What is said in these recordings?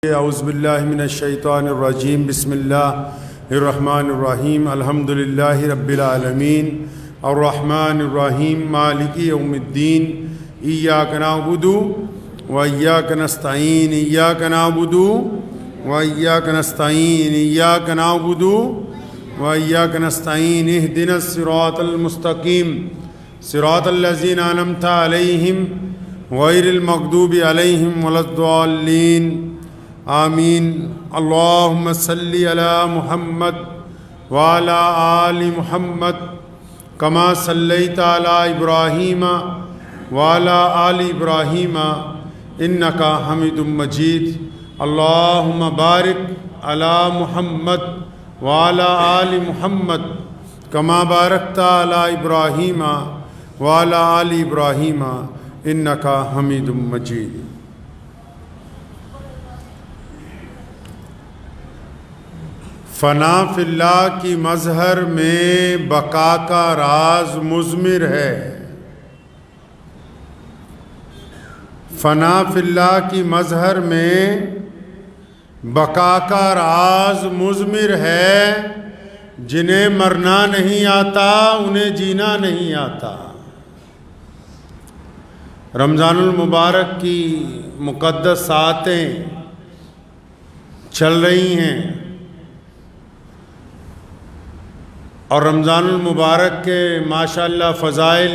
اعوذ باللہ من الشیطان الرجیم بسم اللہ الرحمن الرحیم الحمد للہ رب العالمین الرحمن الرحیم مالک یوم الدین ایاک نعبد و ایاک نستعین ایاک نعبد و ایاک نستعین ایاک نعبد و ایاک نستعین اہدنا الصراط المستقیم صراط الذین انعمت علیہم غیر المغضوب علیہم ولا الضالین آمین اللہم صلی علی محمد وعلی آل محمد کما صلیت علی ابراہیم وعلی آل ابراہیم انکا حمید مجید اللہم بارک علی محمد وعلی آل محمد کما بارکت علی ابراہیم وعلی آل ابراہیم انکا حمید مجید۔ فنا فی اللہ کی مظہر میں بقا کا راز مضمر ہے۔ فنا فی اللہ کی مظہر میں بقا کا راز مضمر ہے، جنہیں مرنا نہیں آتا انہیں جینا نہیں آتا۔ رمضان المبارک کی مقدس ساعتیں چل رہی ہیں اور رمضان المبارک کے ماشاءاللہ فضائل،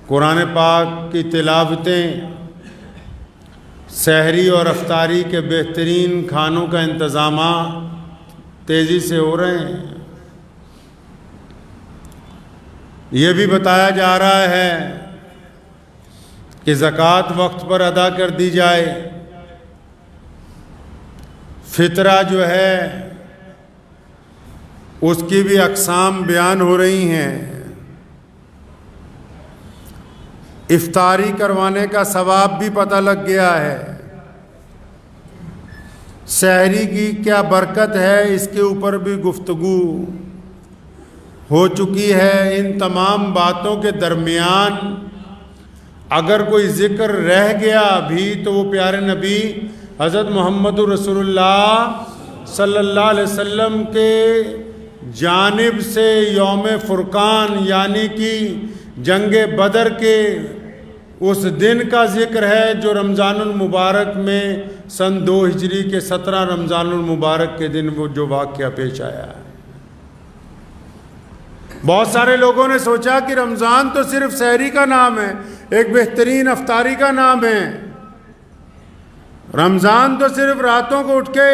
قرآن پاک کی تلاوتیں، سحری اور افطاری کے بہترین کھانوں کا انتظامات تیزی سے ہو رہے ہیں۔ یہ بھی بتایا جا رہا ہے کہ زکوٰۃ وقت پر ادا کر دی جائے، فطرہ جو ہے اس کی بھی اقسام بیان ہو رہی ہیں۔ افطاری کروانے کا ثواب بھی پتہ لگ گیا ہے۔ سحری کی کیا برکت ہے اس کے اوپر بھی گفتگو ہو چکی ہے۔ ان تمام باتوں کے درمیان اگر کوئی ذکر رہ گیا بھی تو وہ پیارے نبی حضرت محمد رسول اللہ صلی اللہ علیہ وسلم کے جانب سے یوم فرقان یعنی کہ جنگ بدر کے اس دن کا ذکر ہے، جو رمضان المبارک میں سن 2 ہجری کے 17 رمضان المبارک کے دن وہ جو واقعہ پیش آیا ہے۔ بہت سارے لوگوں نے سوچا کہ رمضان تو صرف سحری کا نام ہے، ایک بہترین افطاری کا نام ہے۔ رمضان تو صرف راتوں کو اٹھ کے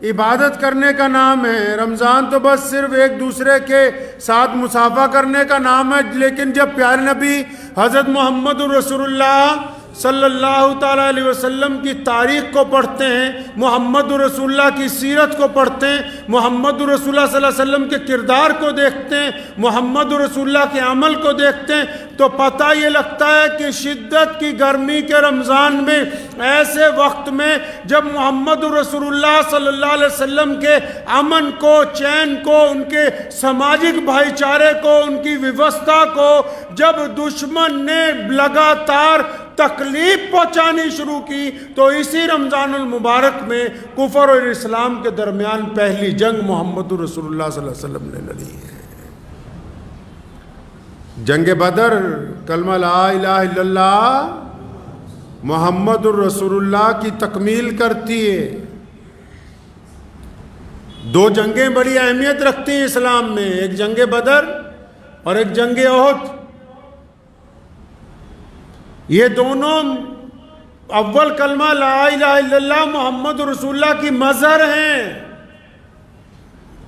عبادت کرنے کا نام ہے۔ رمضان تو بس صرف ایک دوسرے کے ساتھ مصافحہ کرنے کا نام ہے۔ لیکن جب پیارے نبی حضرت محمد رسول اللہ صلی اللہ تعالیٰ علیہ وسلم کی تاریخ کو پڑھتے ہیں، محمد رسول اللہ کی سیرت کو پڑھتے ہیں، محمد رسول اللہ صلی اللہ علیہ وسلم کے کردار کو دیکھتے ہیں، محمد رسول اللہ کے عمل کو دیکھتے ہیں، تو پتہ یہ لگتا ہے کہ شدت کی گرمی کے رمضان میں، ایسے وقت میں جب محمد رسول اللہ صلی اللہ علیہ وسلم کے امن کو، چین کو، ان کے سماجک بھائی چارے کو، ان کی ویوستھا کو جب دشمن نے لگاتار تکلیف پہنچانی شروع کی، تو اسی رمضان المبارک میں کفر اور اسلام کے درمیان پہلی جنگ محمد رسول اللہ صلی اللہ علیہ وسلم نے لڑی ہے۔ جنگ بدر کلمہ لا الہ الا اللہ محمد الرسول اللہ کی تکمیل کرتی ہے۔ 2 جنگیں بڑی اہمیت رکھتی ہیں اسلام میں، ایک جنگ بدر اور ایک جنگ احد۔ یہ دونوں اول کلمہ لا الہ الا اللہ محمد رسول اللہ کی مظہر ہیں۔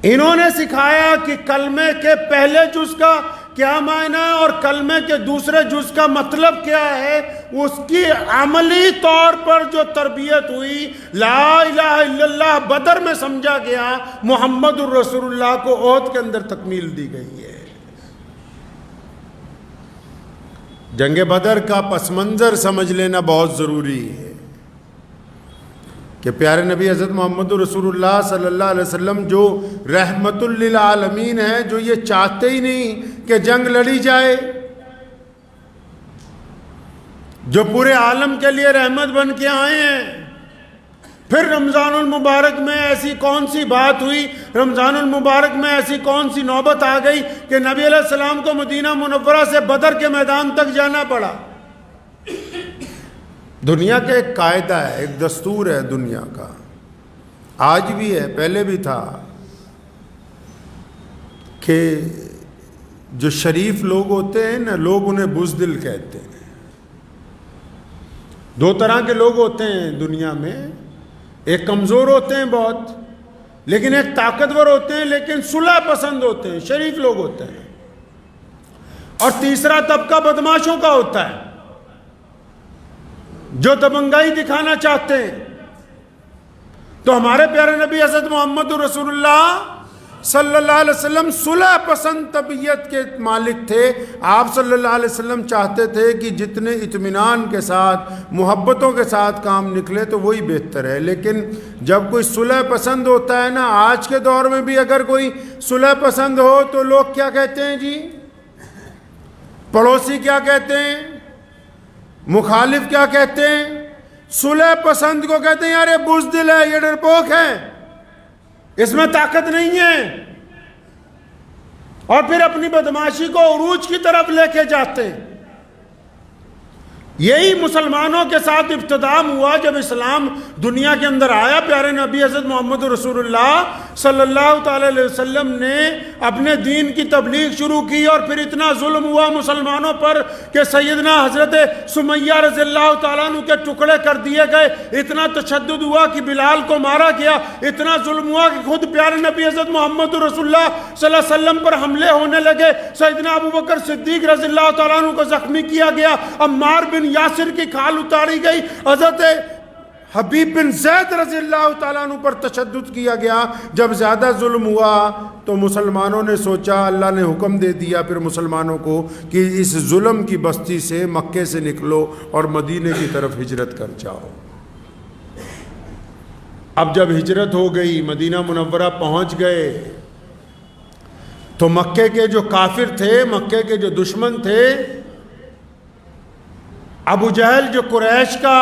انہوں نے سکھایا کہ کلمے کے پہلے جز کا کیا معنی ہے اور کلمے کے دوسرے جز کا مطلب کیا ہے۔ اس کی عملی طور پر جو تربیت ہوئی، لا الہ الا اللہ بدر میں سمجھا گیا، محمد الرسول اللہ کو احد کے اندر تکمیل دی گئی ہے۔ جنگ بدر کا پس منظر سمجھ لینا بہت ضروری ہے کہ پیارے نبی حضرت محمد رسول اللہ صلی اللہ علیہ وسلم جو رحمت للعالمین ہیں، جو یہ چاہتے ہی نہیں کہ جنگ لڑی جائے، جو پورے عالم کے لیے رحمت بن کے آئے ہیں، پھر رمضان المبارک میں ایسی کون سی بات ہوئی، رمضان المبارک میں ایسی کون سی نوبت آ گئی کہ نبی علیہ السلام کو مدینہ منورہ سے بدر کے میدان تک جانا پڑا؟ دنیا کا ایک قاعدہ ہے، ایک دستور ہے دنیا کا، آج بھی ہے، پہلے بھی تھا، کہ جو شریف لوگ ہوتے ہیں نا، لوگ انہیں بزدل کہتے ہیں۔ دو طرح کے لوگ ہوتے ہیں دنیا میں، ایک کمزور ہوتے ہیں بہت، لیکن ایک طاقتور ہوتے ہیں لیکن صلح پسند ہوتے ہیں، شریف لوگ ہوتے ہیں، اور تیسرا طبقہ بدماشوں کا ہوتا ہے جو دبنگائی دکھانا چاہتے ہیں۔ تو ہمارے پیارے نبی حضرت محمد رسول اللہ صلی اللہ علیہ وسلم صلح پسند طبیعت کے مالک تھے۔ آپ صلی اللہ علیہ وسلم چاہتے تھے کہ جتنے اطمینان کے ساتھ، محبتوں کے ساتھ کام نکلے تو وہی بہتر ہے۔ لیکن جب کوئی صلح پسند ہوتا ہے نا، آج کے دور میں بھی اگر کوئی صلح پسند ہو تو لوگ کیا کہتے ہیں جی؟ پڑوسی کیا کہتے ہیں؟ مخالف کیا کہتے ہیں؟ صلح پسند کو کہتے ہیں یار یہ بزدل ہے، یہ ڈرپوک ہے، اس میں طاقت نہیں ہے، اور پھر اپنی بدماشی کو عروج کی طرف لے کے جاتے ہیں۔ یہی مسلمانوں کے ساتھ ابتدام ہوا جب اسلام دنیا کے اندر آیا۔ پیارے نبی حضرت محمد رسول اللہ صلی اللہ تعالی علیہ وسلم نے اپنے دین کی تبلیغ شروع کی، اور پھر اتنا ظلم ہوا مسلمانوں پر کہ سیدنا حضرت سمیہ رضی اللہ تعالیٰ عنہ کے ٹکڑے کر دیے گئے، اتنا تشدد ہوا کہ بلال کو مارا گیا، اتنا ظلم ہوا کہ خود پیارے نبی حضرت محمد رسول اللہ صلی اللہ علیہ وسلم پر حملے ہونے لگے، سیدنا ابوبکر صدیق رضی اللہ تعالیٰ عنہ کو زخمی کیا گیا، عمار بن یاسر کی کھال اتاری گئی، حضرت حبیب بن زید رضی اللہ تعالیٰ عنہ پر تشدد کیا گیا۔ جب زیادہ ظلم ہوا تو مسلمانوں نے سوچا، اللہ نے حکم دے دیا پھر مسلمانوں کو کہ اس ظلم کی بستی سے مکے سے نکلو اور مدینے کی طرف ہجرت کر جاؤ۔ اب جب ہجرت ہو گئی، مدینہ منورہ پہنچ گئے، تو مکے کے جو کافر تھے، مکے کے جو دشمن تھے، ابو جہل جو قریش کا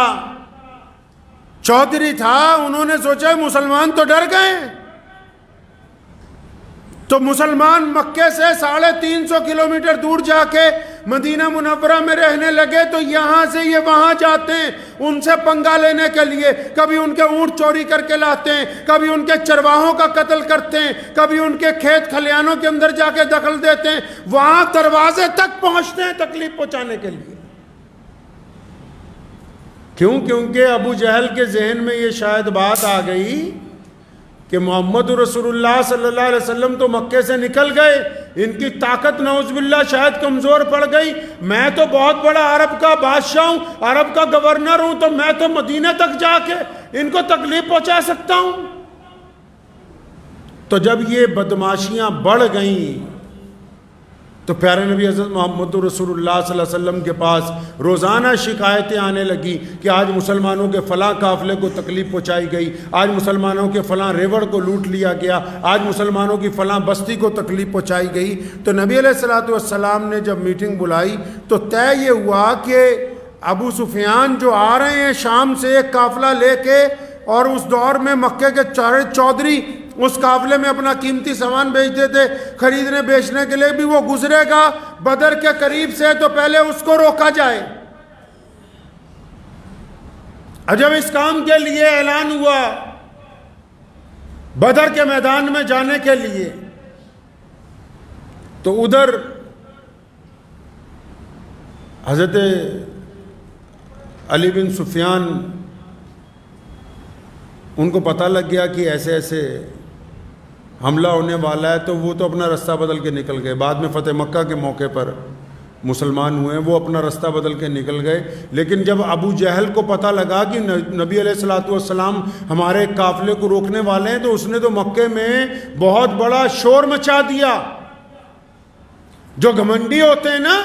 چودھری تھا، انہوں نے سوچا مسلمان تو ڈر گئے، تو مسلمان مکے سے 350 کلومیٹر دور جا کے مدینہ منورہ میں رہنے لگے۔ تو یہاں سے یہ وہاں جاتے ہیں ان سے پنگا لینے کے لیے، کبھی ان کے اونٹ چوری کر کے لاتے ہیں، کبھی ان کے چرواہوں کا قتل کرتے ہیں، کبھی ان کے کھیت کھلیانوں کے اندر جا کے دخل دیتے ہیں، وہاں دروازے تک پہنچتے ہیں تکلیف پہنچانے کے لیے۔ کیوں؟ کیونکہ ابو جہل کے ذہن میں یہ شاید بات آ گئی کہ محمد رسول اللہ صلی اللہ علیہ وسلم تو مکے سے نکل گئے، ان کی طاقت نعوذ باللہ شاید کمزور پڑ گئی، میں تو بہت بڑا عرب کا بادشاہ ہوں، عرب کا گورنر ہوں، تو میں تو مدینہ تک جا کے ان کو تکلیف پہنچا سکتا ہوں۔ تو جب یہ بدماشیاں بڑھ گئیں تو پیارے نبی حضرت محمد رسول اللہ صلی اللہ علیہ وسلم کے پاس روزانہ شکایتیں آنے لگی کہ آج مسلمانوں کے فلاں قافلے کو تکلیف پہنچائی گئی، آج مسلمانوں کے فلاں ریوڑ کو لوٹ لیا گیا، آج مسلمانوں کی فلاں بستی کو تکلیف پہنچائی گئی۔ تو نبی علیہ السلام نے جب میٹنگ بلائی تو طے یہ ہوا کہ ابو سفیان جو آ رہے ہیں شام سے ایک قافلہ لے کے، اور اس دور میں مکے کے چودھری اس قافلے میں اپنا قیمتی سامان بیچتے تھے، خریدنے بیچنے کے لیے بھی وہ گزرے گا بدر کے قریب سے، تو پہلے اس کو روکا جائے۔ جب اس کام کے لیے اعلان ہوا بدر کے میدان میں جانے کے لیے، تو ادھر حضرت علی بن سفیان ان کو پتہ لگ گیا کہ ایسے ایسے حملہ ہونے والا ہے، تو وہ تو اپنا رستہ بدل کے نکل گئے۔ بعد میں فتح مکہ کے موقع پر مسلمان ہوئے، وہ اپنا رستہ بدل کے نکل گئے۔ لیکن جب ابو جہل کو پتہ لگا کہ نبی علیہ السلام ہمارے قافلے کو روکنے والے ہیں، تو اس نے تو مکے میں بہت بڑا شور مچا دیا۔ جو گھمنڈی ہوتے ہیں نا،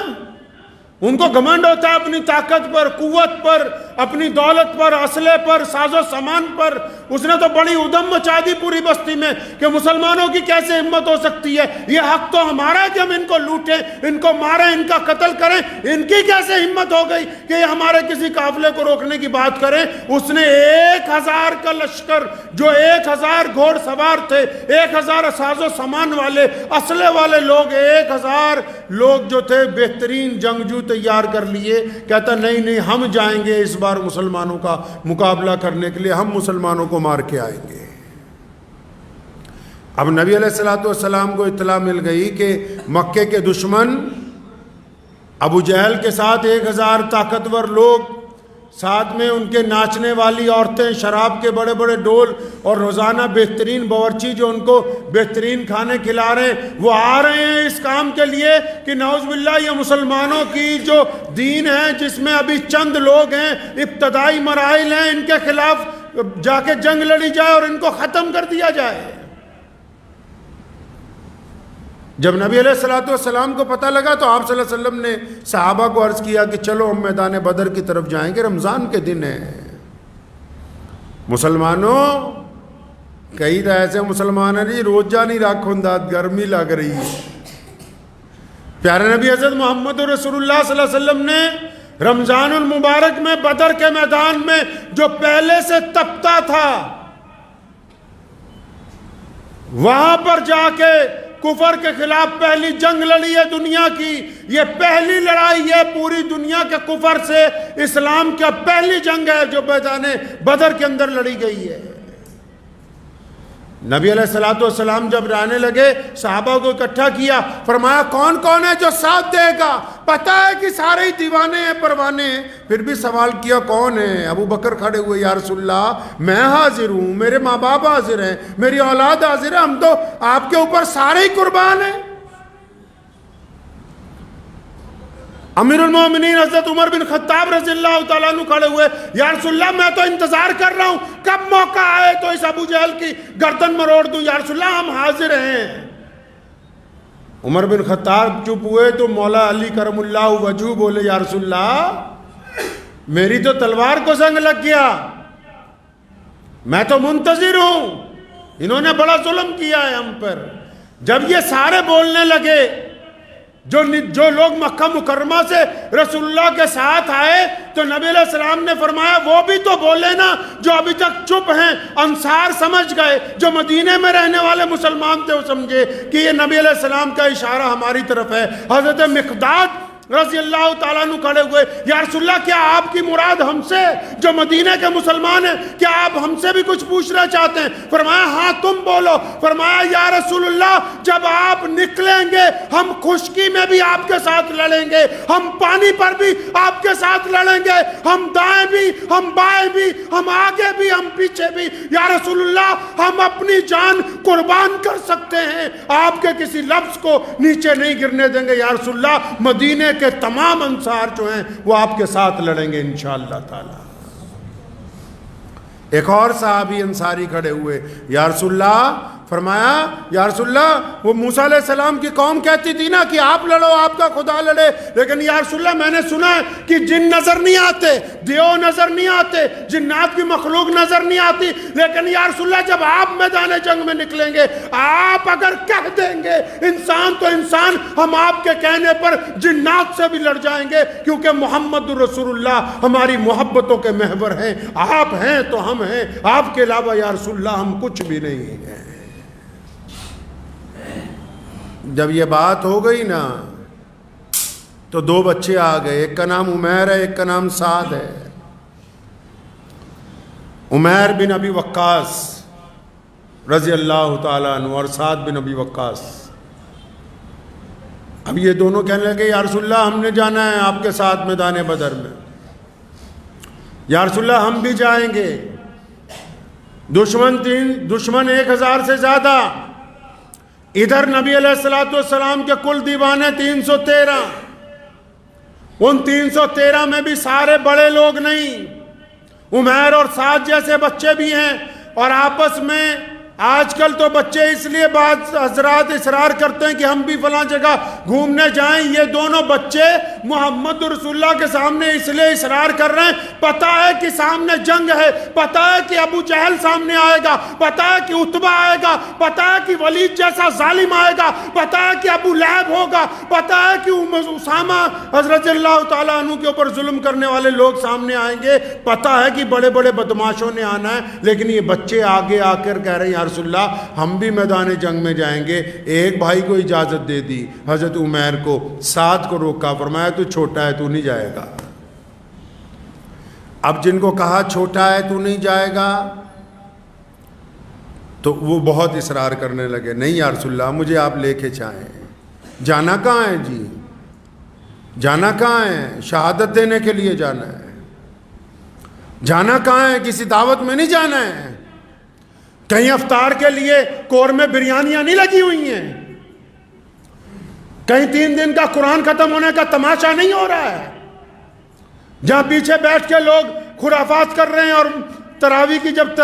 ان کو گھمنڈ ہوتا ہے اپنی طاقت پر، قوت پر، اپنی دولت پر، اسلحے پر، ساز و سامان پر، اس نے تو بڑی ادھم مچا دی پوری بستی میں کہ مسلمانوں کی کیسے ہمت ہو سکتی ہے، یہ حق تو ہمارا ہے کہ ہم ان کو لوٹیں، ان کو ماریں، ان کا قتل کریں، ان کی کیسے ہمت ہو گئی کہ یہ ہمارے کسی قافلے کو روکنے کی بات کریں۔ اس نے 1000 کا لشکر، جو 1000 گھوڑ سوار تھے، 1000 ساز و سامان والے، اسلحے والے لوگ، 1000 لوگ جو تھے بہترین جنگجو تیار کر لیے۔ کہتا نہیں ہم جائیں گے اس بار مسلمانوں کا مقابلہ کرنے کے لیے، ہم مسلمانوں کو مار کے آئیں گے۔ اب نبی علیہ الصلوۃ والسلام کو اطلاع مل گئی کہ مکے کے دشمن ابو جہل کے ساتھ 1000 طاقتور لوگ، ساتھ میں ان کے ناچنے والی عورتیں، شراب کے بڑے بڑے ڈول، اور روزانہ بہترین باورچی جو ان کو بہترین کھانے کھلا رہے ہیں، وہ آ رہے ہیں اس کام کے لیے کہ نعوذ باللہ یہ مسلمانوں کی جو دین ہے، جس میں ابھی چند لوگ ہیں، ابتدائی مراحل ہیں، ان کے خلاف جا کے جنگ لڑی جائے اور ان کو ختم کر دیا جائے۔ جب نبی علیہ الصلوۃ والسلام کو پتہ لگا تو آپ صلی اللہ علیہ وسلم نے صحابہ کو عرض کیا کہ چلو ہم میدان بدر کی طرف جائیں گے، رمضان کے دن ہے۔ مسلمانوں، کئی تو ایسے مسلمان ہیں جی روزہ نہیں رکھ ہوندا، گرمی لگ رہی ہے۔ پیارے نبی حضرت محمد رسول اللہ صلی اللہ علیہ وسلم نے رمضان المبارک میں بدر کے میدان میں جو پہلے سے تپتا تھا، وہاں پر جا کے کفر کے خلاف پہلی جنگ لڑی ہے دنیا کی۔ یہ پہلی لڑائی ہے پوری دنیا کے کفر سے، اسلام کا پہلی جنگ ہے جو میدان بدر کے اندر لڑی گئی ہے۔ نبی علیہ الصلوۃ والسلام جب جانے لگے، صحابہ کو اکٹھا کیا، فرمایا کون کون ہے جو ساتھ دے گا؟ پتہ ہے کہ سارے ہی دیوانے ہیں، پروانے ہیں، پھر بھی سوال کیا کون ہے؟ ابو بکر کھڑے ہوئے، یا رسول اللہ میں حاضر ہوں، میرے ماں باپ حاضر ہیں، میری اولاد حاضر ہے، ہم تو آپ کے اوپر سارے ہی قربان ہیں۔ امیر المومنین حضرت عمر بن خطاب رضی اللہ تعالیٰ عنہ کھڑے ہوئے، یا رسول اللہ میں تو انتظار کر رہا ہوں کب موقع آئے تو اس ابو جہل کی گردن مروڑ دوں، یا رسول اللہ ہم حاضر ہیں۔ عمر بن خطاب چپ ہوئے تو مولا علی کرم اللہ وجہہ بولے، یا رسول اللہ میری تو تلوار کو زنگ لگ گیا، میں تو منتظر ہوں، انہوں نے بڑا ظلم کیا ہے ہم پر۔ جب یہ سارے بولنے لگے، جو لوگ مکہ مکرمہ سے رسول اللہ کے ساتھ آئے، تو نبی علیہ السلام نے فرمایا وہ بھی تو بولے نا جو ابھی تک چپ ہیں۔ انصار سمجھ گئے، جو مدینے میں رہنے والے مسلمان تھے وہ سمجھے کہ یہ نبی علیہ السلام کا اشارہ ہماری طرف ہے۔ حضرت مقداد رضی اللہ تعالیٰ عنہ کھڑے ہوئے، یا رسول اللہ کیا آپ کی مراد ہم سے جو مدینہ کے مسلمان ہیں، کیا آپ ہم سے بھی کچھ پوچھنا چاہتے ہیں؟ فرمایا ہاں تم بولو۔ فرمایا یا رسول اللہ جب آپ نکلیں گے ہم خشکی میں بھی آپ کے ساتھ لڑیں گے، ہم پانی پر بھی آپ کے ساتھ لڑیں گے، ہم دائیں بھی، ہم بائیں بھی، ہم آگے بھی، ہم پیچھے بھی، یا رسول اللہ ہم اپنی جان قربان کر سکتے ہیں، آپ کے کسی لفظ کو نیچے نہیں گرنے دیں گے۔ یا رسول اللہ مدینے کے تمام انصار جو ہیں وہ آپ کے ساتھ لڑیں گے انشاءاللہ تعالی۔ ایک اور صحابی انصاری کھڑے ہوئے، یا رسول اللہ فرمایا یا رسول اللہ وہ موسیٰ علیہ السلام کی قوم کہتی تھی نا کہ آپ لڑو آپ کا خدا لڑے، لیکن یا رسول اللہ میں نے سنا ہے کہ جن نظر نہیں آتے، دیو نظر نہیں آتے، جنات کی مخلوق نظر نہیں آتی، لیکن یا رسول اللہ جب آپ میدان جنگ میں نکلیں گے، آپ اگر کہہ دیں گے انسان تو انسان، ہم آپ کے کہنے پر جنات سے بھی لڑ جائیں گے، کیونکہ محمد رسول اللہ ہماری محبتوں کے محور ہیں، آپ ہیں تو ہم ہیں، آپ کے علاوہ یا رسول اللہ ہم کچھ بھی نہیں ہیں۔ جب یہ بات ہو گئی نا تو دو بچے آ گئے، ایک کا نام عمیر ہے، ایک کا نام سعد ہے۔ عمیر بن ابی وقاص رضی اللہ تعالیٰ عنہ اور سعد بن ابی وقاص، اب یہ دونوں کہنے لگے یا رسول اللہ ہم نے جانا ہے آپ کے ساتھ میدان بدر میں، یا رسول اللہ ہم بھی جائیں گے، دشمن 1000 سے زیادہ، ادھر نبی علیہ السلام کے کل دیوانے 313، ان 313 میں بھی سارے بڑے لوگ نہیں، عمیر اور سعد جیسے بچے بھی ہیں، اور آپس میں آج کل تو بچے اس لیے بعض حضرات اصرار کرتے ہیں کہ ہم بھی فلاں جگہ گھومنے جائیں. یہ دونوں بچے محمد رسول اللہ کے سامنے اس لیے اصرار کر رہے ہیں, پتہ ہے کہ سامنے جنگ ہے, پتہ ہے کہ ابو جہل سامنے آئے گا, پتہ ہے کہ عتبہ آئے گا, پتہ ہے کہ ولید جیسا ظالم آئے گا, پتہ ہے کہ ابو لہب ہوگا, پتہ ہے کہ اسامہ حضرت اللہ تعالیٰ عنہ کے اوپر ظلم کرنے والے لوگ سامنے آئیں گے, پتہ ہے کہ بڑے بڑے بدماشوں نے آنا ہے. لیکن یہ بچے آگے آ کر کہہ رہے ہیں یا رسول اللہ ہم بھی میدان جنگ میں جائیں گے. ایک بھائی کو اجازت دے دی, حضرت عمیر کو, 7 کو روکا, فرمایا تو چھوٹا ہے تو نہیں جائے گا. اب جن کو کہا چھوٹا ہے تو نہیں جائے گا تو وہ بہت اصرار کرنے لگے, نہیں یا رسول اللہ مجھے آپ لے کے چاہیں. جانا کہاں ہے جی, جانا کہاں ہے؟ شہادت دینے کے لیے جانا ہے. جانا کہاں ہے؟ کسی دعوت میں نہیں جانا ہے. کہیں افطار کے لیے قورمے بریانیاں نہیں لگی ہوئی ہیں, کہیں 3 دن کا قرآن ختم ہونے کا تماشا نہیں ہو رہا ہے جہاں پیچھے بیٹھ کے لوگ خرافات کر رہے ہیں اور تراویح کی جب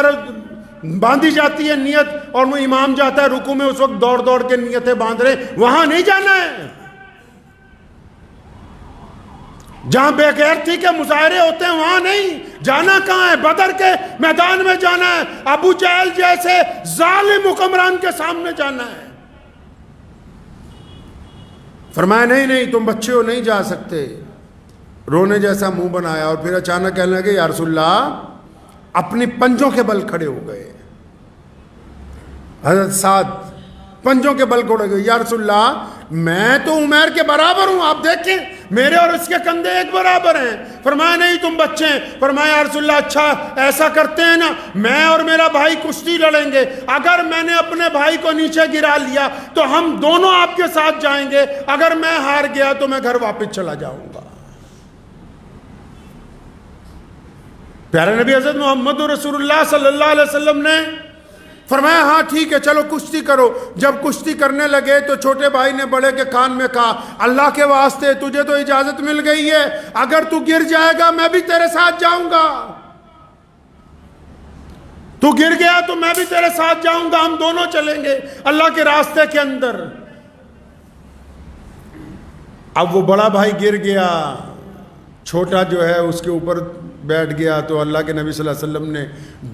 باندھی جاتی ہے نیت اور وہ امام جاتا ہے رکوع میں اس وقت دوڑ دوڑ کے نیتیں باندھ رہے ہیں. وہاں نہیں جانا ہے. جہاں بے غیرتی کے مظاہرے ہوتے ہیں وہاں نہیں جانا. کہاں ہے؟ بدر کے میدان میں جانا ہے, ابو جہل جیسے ظالم حکمران کے سامنے جانا ہے. فرمایا نہیں تم بچے ہو, نہیں جا سکتے. رونے جیسا منہ بنایا اور پھر اچانک کہنے لگے یا رسول اللہ, اپنی پنجوں کے بل کھڑے ہو گئے. حضرت سعد پنجوں کے بل کھڑے ہو گئے, یا رسول اللہ میں تو عمیر کے برابر ہوں, آپ دیکھیں میرے اور اس کے کندھے ایک برابر ہیں. فرمایا نہیں تم بچے ہیں. فرمایا یا رسول اللہ اچھا ایسا کرتے ہیں نا, میں اور میرا بھائی کشتی لڑیں گے, اگر میں نے اپنے بھائی کو نیچے گرا لیا تو ہم دونوں آپ کے ساتھ جائیں گے, اگر میں ہار گیا تو میں گھر واپس چلا جاؤں گا. پیارے نبی حضرت محمد رسول اللہ صلی اللہ علیہ وسلم نے فرمایا ہاں ٹھیک ہے چلو کشتی کرو. جب کشتی کرنے لگے تو چھوٹے بھائی نے بڑے کے کان میں کہا اللہ کے واسطے تجھے تو اجازت مل گئی ہے, اگر تو گر جائے گا میں بھی تیرے ساتھ جاؤں گا. تو گر گیا تو میں بھی تیرے ساتھ جاؤں گا, ہم دونوں چلیں گے اللہ کے راستے کے اندر. اب وہ بڑا بھائی گر گیا, چھوٹا جو ہے اس کے اوپر بیٹھ گیا, تو اللہ کے نبی صلی اللہ علیہ وسلم نے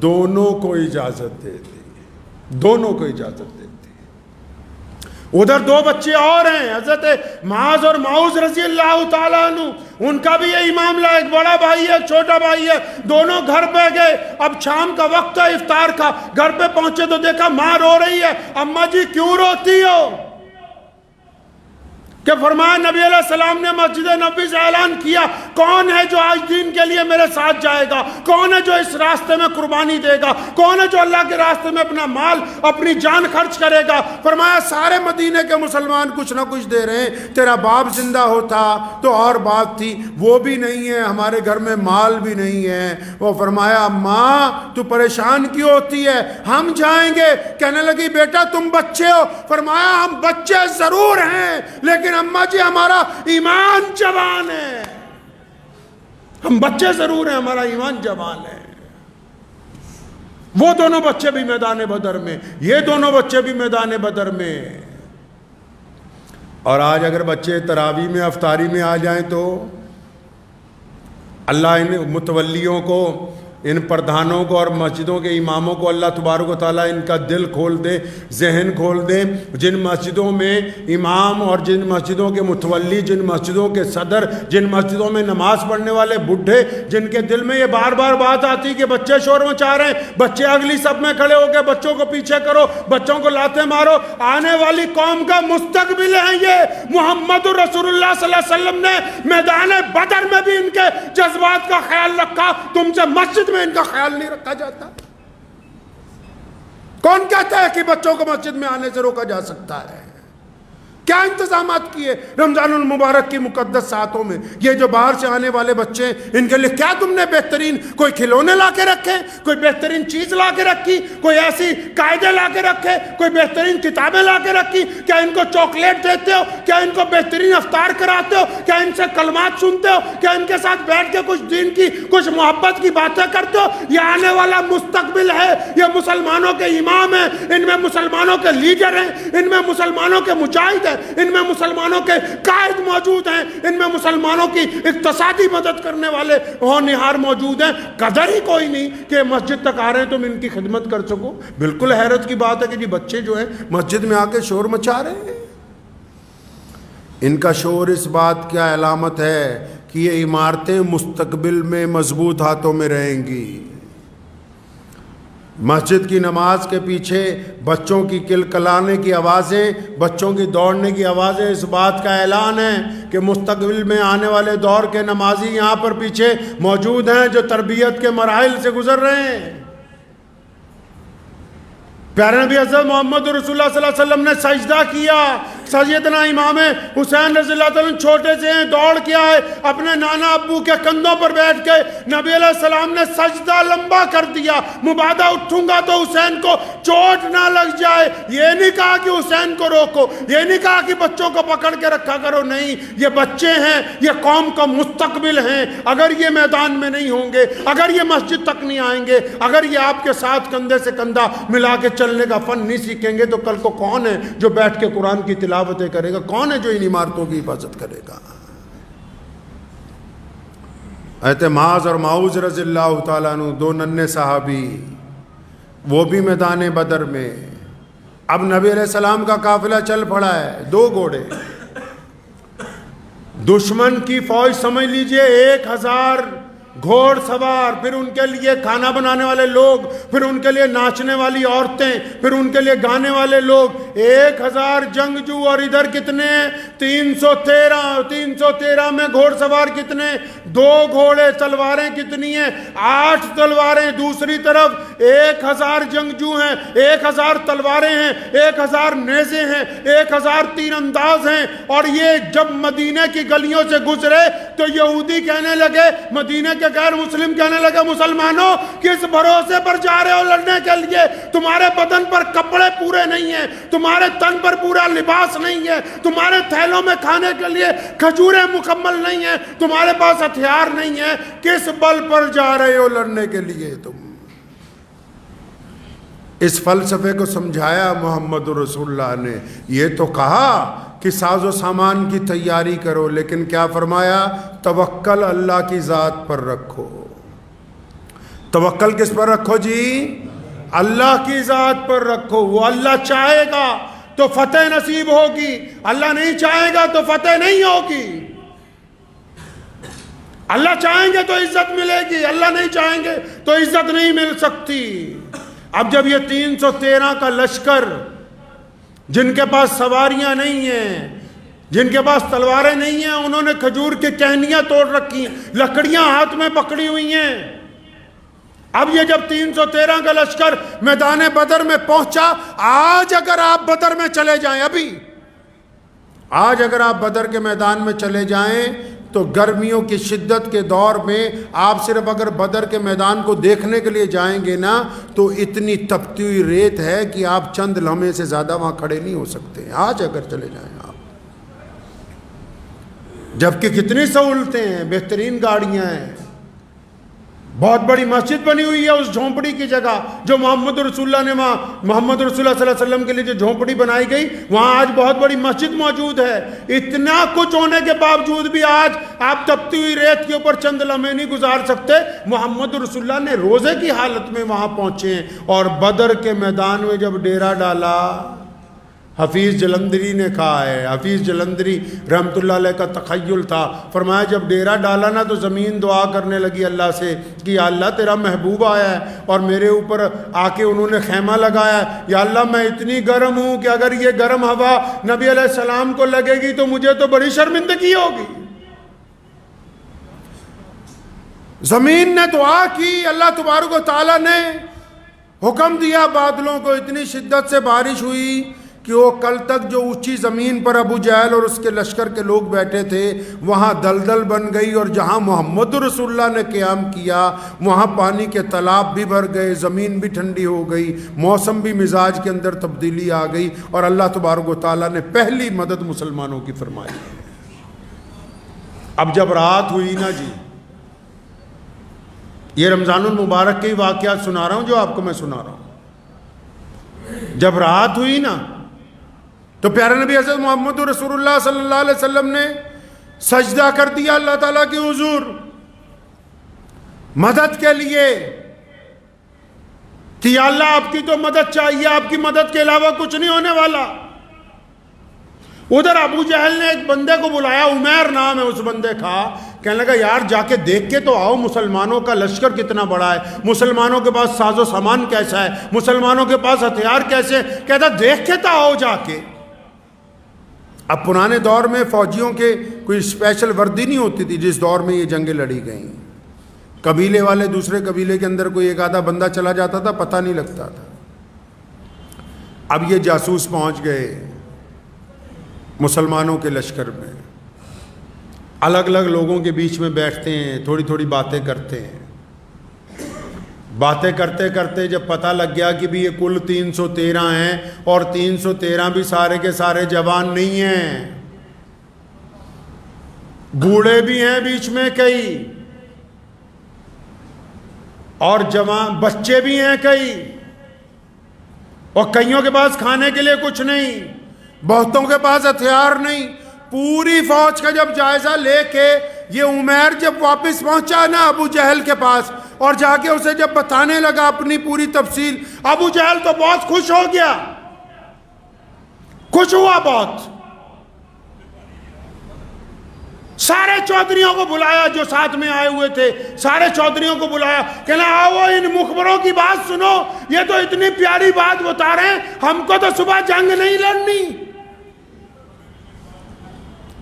دونوں کو اجازت دے دی, دونوں کو اجازت دے دی. ادھر 2 بچے اور ہیں, حضرت معاذ اور معوذ رضی اللہ تعالیٰ عنہ, ان کا بھی یہی معاملہ ہے, ایک بڑا بھائی ہے ایک چھوٹا بھائی ہے, دونوں گھر پہ گئے. اب شام کا وقت ہے افطار کا, گھر پہ پہنچے تو دیکھا ماں رو رہی ہے. اماں جی کیوں روتی ہو؟ کہ فرمایا نبی علیہ السلام نے مسجد نبوی سے اعلان کیا کون ہے جو آج دین کے لیے میرے ساتھ جائے گا, کون ہے جو اس راستے میں قربانی دے گا, کون ہے جو اللہ کے راستے میں اپنا مال اپنی جان خرچ کرے گا. فرمایا سارے مدینے کے مسلمان کچھ نہ کچھ دے رہے ہیں, تیرا باپ زندہ ہوتا تو اور بات تھی, وہ بھی نہیں ہے, ہمارے گھر میں مال بھی نہیں ہے. وہ فرمایا ماں تو پریشان کیوں ہوتی ہے, ہم جائیں گے. کہنے لگی بیٹا تم بچے ہو. فرمایا ہم بچے ضرور ہیں لیکن اماں جی ہمارا ایمان جوان ہے. ہم بچے ضرور ہیں, ہمارا ایمان جوان ہے. وہ دونوں بچے بھی میدان بدر میں, یہ دونوں بچے بھی میدان بدر میں. اور آج اگر بچے تراویح میں افطاری میں آ جائیں تو اللہ ان متولیوں کو, ان پردھانوں کو اور مسجدوں کے اماموں کو اللہ تبارک و تعالیٰ ان کا دل کھول دے, ذہن کھول دے. جن مسجدوں میں امام اور جن مسجدوں کے متولی, جن مسجدوں کے صدر, جن مسجدوں میں نماز پڑھنے والے بڈھے, جن کے دل میں یہ بار بار بات آتی کہ بچے شور مچا رہے ہیں, بچے اگلی صف میں کھڑے ہو کے بچوں کو پیچھے کرو, بچوں کو لاتے مارو, آنے والی قوم کا مستقبل ہے یہ. محمد رسول اللہ صلی اللہ علیہ وسلم نے میدان بدر میں بھی ان کے جذبات کا خیال رکھا, تم سے مسجد میں ان کا خیال نہیں رکھا جاتا. کون کہتا ہے کہ بچوں کو مسجد میں آنے سے روکا جا سکتا ہے؟ کیا انتظامات کیے رمضان المبارک کی مقدس ساعتوں میں؟ یہ جو باہر سے آنے والے بچے ہیں ان کے لیے کیا تم نے بہترین کوئی کھلونے لا کے رکھے, کوئی بہترین چیز لا کے رکھی, کوئی ایسی قاعدے لا کے رکھے, کوئی بہترین کتابیں لا کے رکھی؟ کیا ان کو چاکلیٹ دیتے ہو؟ کیا ان کو بہترین افطار کراتے ہو؟ کیا ان سے کلمات سنتے ہو؟ کیا ان کے ساتھ بیٹھ کے کچھ دین کی, کچھ محبت کی باتیں کرتے ہو؟ یہ آنے والا مستقبل ہے, یہ مسلمانوں کے امام ہیں, ان میں مسلمانوں کے لیڈر ہیں, ان میں مسلمانوں کے مجاہد ہیں. ان میں مسلمانوں کے قائد موجود ہیں، ان میں مسلمانوں کی اقتصادی مدد کرنے والے ہونہار موجود ہیں، قدر ہی کوئی نہیں کہ مسجد تک آ رہے ہیں تم ان کی خدمت کر سکو۔ بالکل حیرت کی بات ہے کہ جی بچے جو ہیں مسجد میں آ کے شور مچا رہے ہیں۔ ان کا شور اس بات کی علامت ہے کہ یہ عمارتیں مستقبل میں مضبوط ہاتھوں میں رہیں گی۔ مسجد کی نماز کے پیچھے بچوں کی کلکلانے کی آوازیں، بچوں کی دوڑنے کی آوازیں اس بات کا اعلان ہے کہ مستقبل میں آنے والے دور کے نمازی یہاں پر پیچھے موجود ہیں جو تربیت کے مراحل سے گزر رہے ہیں۔ پیارے نبی حضرت محمد رسول اللہ صلی اللہ علیہ وسلم نے سجدہ کیا، سیدنا امام حسین رضی اللہ عنہ چھوٹے سے ہیں، دوڑ کے آئے، اپنے نانا ابو کے کندھوں پر بیٹھ کے نبی علیہ السلام نے سجدہ لمبا کر دیا، مبادہ اٹھوں گا تو حسین کو چوٹ نہ لگ جائے۔ یہ نہیں کہا کہ حسین کو روکو، یہ نہیں کہا کہ بچوں کو پکڑ کے رکھا کرو، نہیں، یہ بچے ہیں، یہ قوم کا مستقبل ہیں۔ اگر یہ میدان میں نہیں ہوں گے، اگر یہ مسجد تک نہیں آئیں گے، اگر یہ آپ کے ساتھ کندھے سے کندھا ملا کے چلنے کا فن نہیں سیکھیں گے تو کل کو کون ہے جو بیٹھ کے قرآن کی تلاوتیں کرے گا؟ کون ہے جو ان عمارتوں کی حفاظت کرے گا؟ حضرت معاذ اور معوذ رضی اللہ تعالیٰ عنہ، دو ننھے صحابی، وہ بھی میدان بدر میں۔ اب نبی علیہ السلام کا قافلہ چل پڑا ہے، 2 گھوڑے، دشمن کی فوج سمجھ لیجئے 1000 گھوڑ سوار، پھر ان کے لیے کھانا بنانے والے لوگ، پھر ان کے لیے ناچنے والی عورتیں، پھر ان کے لیے گانے والے لوگ، 1000 جنگجو، اور ادھر کتنے؟ 313 میں گھوڑ سوار کتنے؟ 2 گھوڑے، تلواریں کتنی ہیں؟ 8 تلواریں، دوسری طرف 1000 جنگجو ہیں، 1000 تلواریں ہیں، 1000 نیزے ہیں، 1000 تیر انداز ہیں۔ اور یہ جب مدینے کی گلیوں سے گزرے تو یہودی کہنے لگے، مدینے کے غیر مسلم کہنے لگے، مسلمانوں کس بھروسے پر جا رہے ہو لڑنے کے لیے؟ تمہارے بدن پر کپڑے پورے نہیں ہیں، تمہارے تن پر پورا لباس نہیں ہے، تمہارے تھیلوں میں کھانے کے لیے کھجوریں مکمل نہیں ہیں، تمہارے پاس ہتھیار نہیں ہے، کس بل پر جا رہے ہو لڑنے کے لیے تم؟ اس فلسفے کو سمجھایا محمد رسول اللہ نے۔ یہ تو کہا کہ ساز و سامان کی تیاری کرو، لیکن کیا فرمایا؟ توکل اللہ کی ذات پر رکھو۔ توکل کس پر رکھو جی؟ اللہ کی ذات پر رکھو۔ وہ اللہ چاہے گا تو فتح نصیب ہوگی، اللہ نہیں چاہے گا تو فتح نہیں ہوگی۔ اللہ چاہیں گے تو عزت ملے گی، اللہ نہیں چاہیں گے تو عزت نہیں مل سکتی۔ اب جب یہ 313 کا لشکر، جن کے پاس سواریاں نہیں ہیں، جن کے پاس تلواریں نہیں ہیں، انہوں نے کھجور کی ٹہنیاں توڑ رکھی ہیں، لکڑیاں ہاتھ میں پکڑی ہوئی ہیں۔ اب یہ جب 313 کا لشکر میدان بدر میں پہنچا، آج اگر آپ بدر میں چلے جائیں، ابھی آج اگر آپ بدر کے میدان میں چلے جائیں تو گرمیوں کی شدت کے دور میں آپ صرف اگر بدر کے میدان کو دیکھنے کے لیے جائیں گے نا تو اتنی تپتی ہوئی ریت ہے کہ آپ چند لمحے سے زیادہ وہاں کھڑے نہیں ہو سکتے، آج اگر چلے جائیں آپ۔ جبکہ کتنی سہولتیں ہیں، بہترین گاڑیاں ہیں، بہت بڑی مسجد بنی ہوئی ہے اس جھونپڑی کی جگہ جو محمد رسول اللہ نے وہاں، محمد رسول اللہ صلی اللہ علیہ وسلم کے لیے جو جھونپڑی بنائی گئی، وہاں آج بہت بڑی مسجد موجود ہے۔ اتنا کچھ ہونے کے باوجود بھی آج آپ تپتی ہوئی ریت کے اوپر چند لمحے نہیں گزار سکتے۔ محمد رسول اللہ نے روزے کی حالت میں وہاں پہنچے ہیں، اور بدر کے میدان میں جب ڈیرا ڈالا، حفیظ جلندری نے کہا ہے، حفیظ جلندری رحمت اللہ علیہ کا تخیل تھا، فرمایا جب ڈیرا ڈالا نا تو زمین دعا کرنے لگی اللہ سے کہ یا اللہ تیرا محبوب آیا ہے اور میرے اوپر آ کے انہوں نے خیمہ لگایا ہے، یا اللہ میں اتنی گرم ہوں کہ اگر یہ گرم ہوا نبی علیہ السلام کو لگے گی تو مجھے تو بڑی شرمندگی ہوگی۔ زمین نے دعا کی، اللہ تبارک و تعالیٰ نے حکم دیا، بادلوں کو اتنی شدت سے بارش ہوئی کہ وہ کل تک جو اونچی زمین پر ابو جہل اور اس کے لشکر کے لوگ بیٹھے تھے وہاں دلدل بن گئی، اور جہاں محمد رسول اللہ نے قیام کیا وہاں پانی کے تالاب بھی بھر گئے، زمین بھی ٹھنڈی ہو گئی، موسم بھی مزاج کے اندر تبدیلی آ گئی، اور اللہ تبارک و تعالیٰ نے پہلی مدد مسلمانوں کی فرمائی۔ اب جب رات ہوئی نا جی، یہ رمضان المبارک کے واقعات سنا رہا ہوں جو آپ کو میں سنا رہا ہوں، جب رات ہوئی نا تو پیارے نبی حضرت محمد رسول اللہ صلی اللہ علیہ وسلم نے سجدہ کر دیا اللہ تعالیٰ کی حضور مدد کے لیے کہ یا اللہ آپ کی تو مدد چاہیے، آپ کی مدد کے علاوہ کچھ نہیں ہونے والا۔ ادھر ابو جہل نے ایک بندے کو بلایا، عمیر نام ہے اس بندے کا، کہنے لگا یار جا کے دیکھ کے تو آؤ مسلمانوں کا لشکر کتنا بڑا ہے، مسلمانوں کے پاس ساز و سامان کیسا ہے، مسلمانوں کے پاس ہتھیار کیسے ہیں، کہتا دیکھ کے تو آؤ جا کے۔ اب پرانے دور میں فوجیوں کے کوئی اسپیشل وردی نہیں ہوتی تھی جس دور میں یہ جنگیں لڑی گئیں، قبیلے والے دوسرے قبیلے کے اندر کوئی ایک آدھا بندہ چلا جاتا تھا، پتہ نہیں لگتا تھا۔ اب یہ جاسوس پہنچ گئے مسلمانوں کے لشکر میں، الگ الگ لوگوں کے بیچ میں بیٹھتے ہیں، تھوڑی تھوڑی باتیں کرتے ہیں، باتیں کرتے کرتے جب پتہ لگ گیا کہ بھی یہ کل 313 ہیں اور 313 بھی سارے کے سارے جوان نہیں ہیں، بوڑھے بھی ہیں بیچ میں کئی، اور جوان بچے بھی ہیں کئی، اور کئیوں کے پاس کھانے کے لیے کچھ نہیں، بہتوں کے پاس ہتھیار نہیں۔ پوری فوج کا جب جائزہ لے کے یہ عمیر جب واپس پہنچا نا ابو جہل کے پاس اور جا کے اسے جب بتانے لگا اپنی پوری تفصیل، ابو جہل تو بہت خوش ہو گیا، خوش ہوا بہت۔ سارے چودھریوں کو بلایا جو ساتھ میں آئے ہوئے تھے، سارے چودھریوں کو بلایا، کہنا آؤ ان مخبروں کی بات سنو، یہ تو اتنی پیاری بات بتا رہے ہیں، ہم کو تو صبح جنگ نہیں لڑنی۔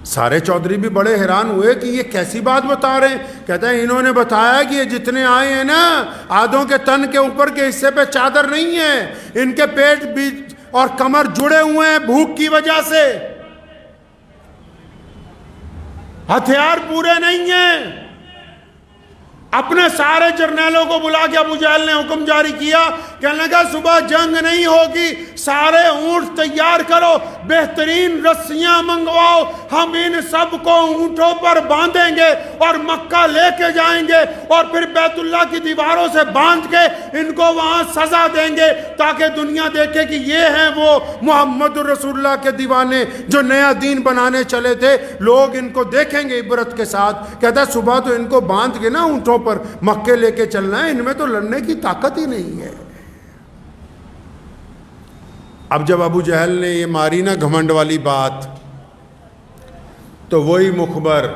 سارے چودھری بھی بڑے حیران ہوئے کہ یہ کیسی بات بتا رہے ہیں۔ کہتے ہیں انہوں نے بتایا کہ یہ جتنے آئے ہیں نا آدھوں کے تن کے اوپر کے حصے پہ چادر نہیں ہے، ان کے پیٹ بھی اور کمر جڑے ہوئے ہیں بھوک کی وجہ سے، ہتھیار پورے نہیں ہیں۔ اپنے سارے جرنیلوں کو بلا کے ابو جہل نے حکم جاری کیا، کہنے لگا صبح جنگ نہیں ہوگی، سارے اونٹ تیار کرو، بہترین رسیاں منگواؤ، ہم ان سب کو اونٹوں پر باندھیں گے اور مکہ لے کے جائیں گے اور پھر بیت اللہ کی دیواروں سے باندھ کے ان کو وہاں سزا دیں گے تاکہ دنیا دیکھے کہ یہ ہیں وہ محمد رسول اللہ کے دیوانے جو نیا دین بنانے چلے تھے، لوگ ان کو دیکھیں گے عبرت کے ساتھ۔ کہتا ہے صبح تو ان کو باندھ کے نا اونٹوں پر مکے لے کے چلنا ہے، ان میں تو لڑنے کی طاقت ہی نہیں ہے۔ اب جب ابو جہل نے یہ ماری نا گھمنڈ والی بات، تو وہی مخبر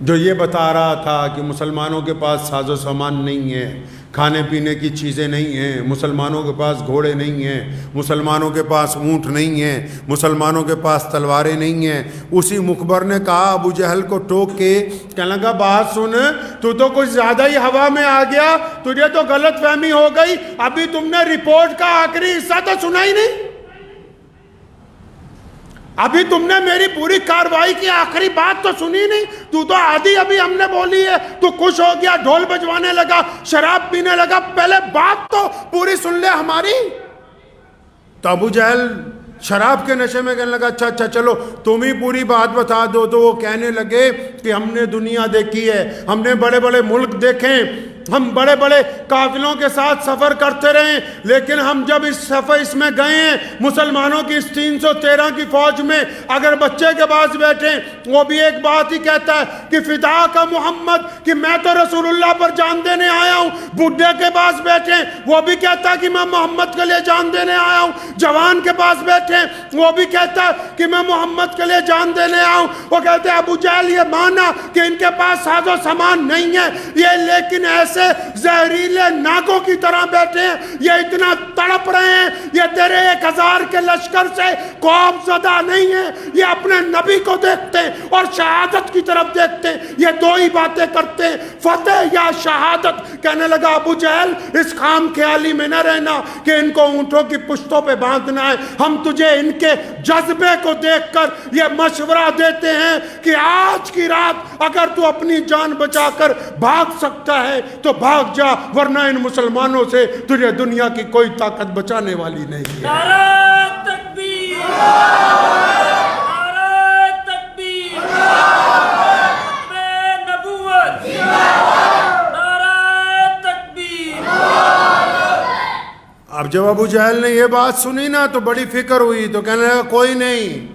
جو یہ بتا رہا تھا کہ مسلمانوں کے پاس ساز و سامان نہیں ہے، کھانے پینے کی چیزیں نہیں ہیں، مسلمانوں کے پاس گھوڑے نہیں ہیں، مسلمانوں کے پاس اونٹ نہیں ہیں، مسلمانوں کے پاس تلواریں نہیں ہیں، اسی مخبر نے کہا ابو جہل کو ٹوک کے، کہنے لگا بات سن، تو کچھ زیادہ ہی ہوا میں آ گیا، تجھے تو غلط فہمی ہو گئی، ابھی تم نے رپورٹ کا آخری حصہ تو سنا ہی نہیں، ابھی تم نے میری پوری کاروائی کی آخری بات تو سنی نہیں، تو آدھی ابھی ہم نے بولی ہے، تو خوش ہو گیا، ڈھول بجوانے لگا، شراب پینے لگا، پہلے بات تو پوری سن لے ہماری۔ تو ابو جہل شراب کے نشے میں کہنے لگا اچھا چلو تم ہی پوری بات بتا دو۔ تو وہ کہنے لگے کہ ہم نے دنیا دیکھی ہے، ہم نے بڑے بڑے ملک دیکھیں، ہم بڑے بڑے قافلوں کے ساتھ سفر کرتے رہے، لیکن ہم جب اس میں گئے ہیں مسلمانوں کی اس 313 کی فوج میں، اگر بچے کے پاس بیٹھیں وہ بھی ایک بات ہی کہتا ہے کہ فدا کا محمد، کہ میں تو رسول اللہ پر جان دینے آیا ہوں۔ بڈھے کے پاس بیٹھیں وہ بھی کہتا ہے کہ میں محمد کے لیے جان دینے آیا ہوں۔ جوان کے پاس بیٹھیں وہ بھی کہتا ہے کہ میں محمد کے لیے جان دینے آیا ہوں۔ وہ کہتے ہیں ابو جہل یہ مانا کہ ان کے پاس ساز و سامان نہیں ہے یہ، لیکن ایسے زہریلے ناگوں کی طرح بیٹھے ہیں، یہ اتنا تڑپ رہے ہیں، یہ تیرے 1000 کے لشکر سے خوف زدہ نہیں ہیں، یہ اپنے نبی کو دیکھتے ہیں اور شہادت کی طرف دیکھتے ہیں، یہ دو ہی باتیں کرتے ہیں، فتح یا شہادت۔ کہنے لگا ابو جہل اس خام خیالی میں نہ رہنا کہ ان کو اونٹوں کی پشتوں پہ باندھنا ہے، ہم تجھے ان کے جذبے کو دیکھ کر یہ مشورہ دیتے ہیں کہ آج کی رات اگر تو اپنی جان بچا کر بھاگ سکتا ہے تو بھاگ جا، ورنہ ان مسلمانوں سے تجھے دنیا کی کوئی طاقت بچانے والی نہیں ہے۔ نعرہ تکبیر، نعرہ تکبیر، ختم نبوت، نعرہ تکبیر۔ اب جب ابو جہل نے یہ بات سنی نا تو بڑی فکر ہوئی، تو کہنے لگا کوئی نہیں،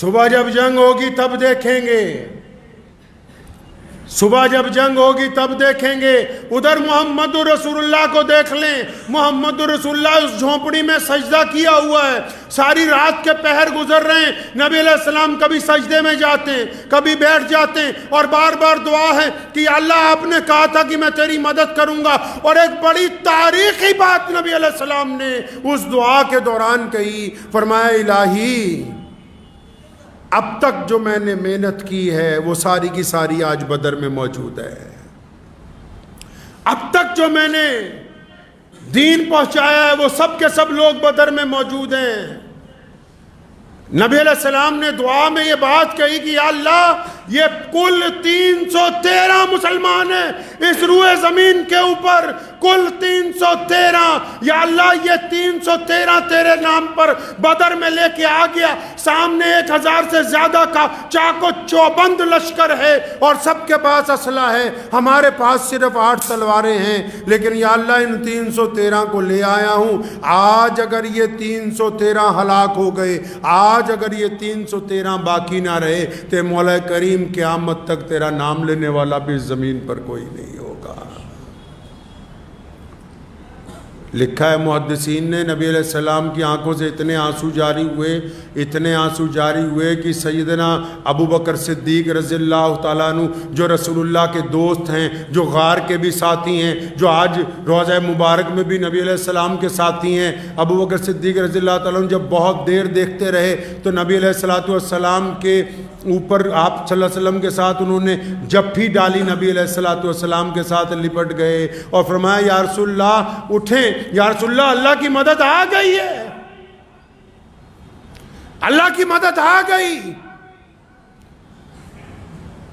صبح جب جنگ ہوگی تب دیکھیں گے، صبح جب جنگ ہوگی تب دیکھیں گے۔ ادھر محمد رسول اللہ کو دیکھ لیں، محمد رسول اللہ اس جھونپڑی میں سجدہ کیا ہوا ہے، ساری رات کے پہر گزر رہے ہیں، نبی علیہ السلام کبھی سجدے میں جاتے ہیں، کبھی بیٹھ جاتے ہیں، اور بار بار دعا ہے کہ اللہ آپ نے کہا تھا کہ میں تیری مدد کروں گا۔ اور ایک بڑی تاریخی بات نبی علیہ السلام نے اس دعا کے دوران کہی، فرمایا الہی اب تک جو میں نے محنت کی ہے وہ ساری کی ساری آج بدر میں موجود ہے، اب تک جو میں نے دین پہنچایا ہے وہ سب کے سب لوگ بدر میں موجود ہیں۔ نبی علیہ السلام نے دعا میں یہ بات کہی کہ یا اللہ یہ کل 313 مسلمان ہیں اس روئے زمین کے اوپر، کل 313، یا اللہ یہ 313 تیرے نام پر بدر میں لے کے آ گیا، سامنے 1000 سے زیادہ کا چاق و چوبند لشکر ہے اور سب کے پاس اسلحہ ہے، ہمارے پاس صرف 8 تلواریں ہیں، لیکن یا اللہ ان 313 کو لے آیا ہوں، آج اگر یہ 313 ہلاک ہو گئے، آج اگر یہ 313 باقی نہ رہے تو مولا کریم قیامت تک تیرا نام لینے والا بھی اس زمین پر کوئی نہیں ہوگا۔ لکھا ہے محدثین نے نبی علیہ السلام کی آنکھوں سے اتنے آنسو جاری ہوئے، اتنے آنسو جاری ہوئے کہ سیدنا ابو بکر صدیق رضی اللہ تعالیٰ عنہ جو رسول اللہ کے دوست ہیں، جو غار کے بھی ساتھی ہیں، جو آج روضہ مبارک میں بھی نبی علیہ السلام کے ساتھی ہیں، ابو بکر صدیق رضی اللہ تعالیٰ عنہ جب بہت دیر دیکھتے رہے تو نبی علیہ السلام کے اوپر آپ صلی اللہ علیہ وسلم کے ساتھ انہوں نے جپھی ڈالی، نبی علیہ السلام کے ساتھ لپٹ گئے اور فرمایا یا رسول اللہ اٹھیں، یا رسول اللہ اللہ کی مدد آ گئی ہے، اللہ کی مدد آ گئی۔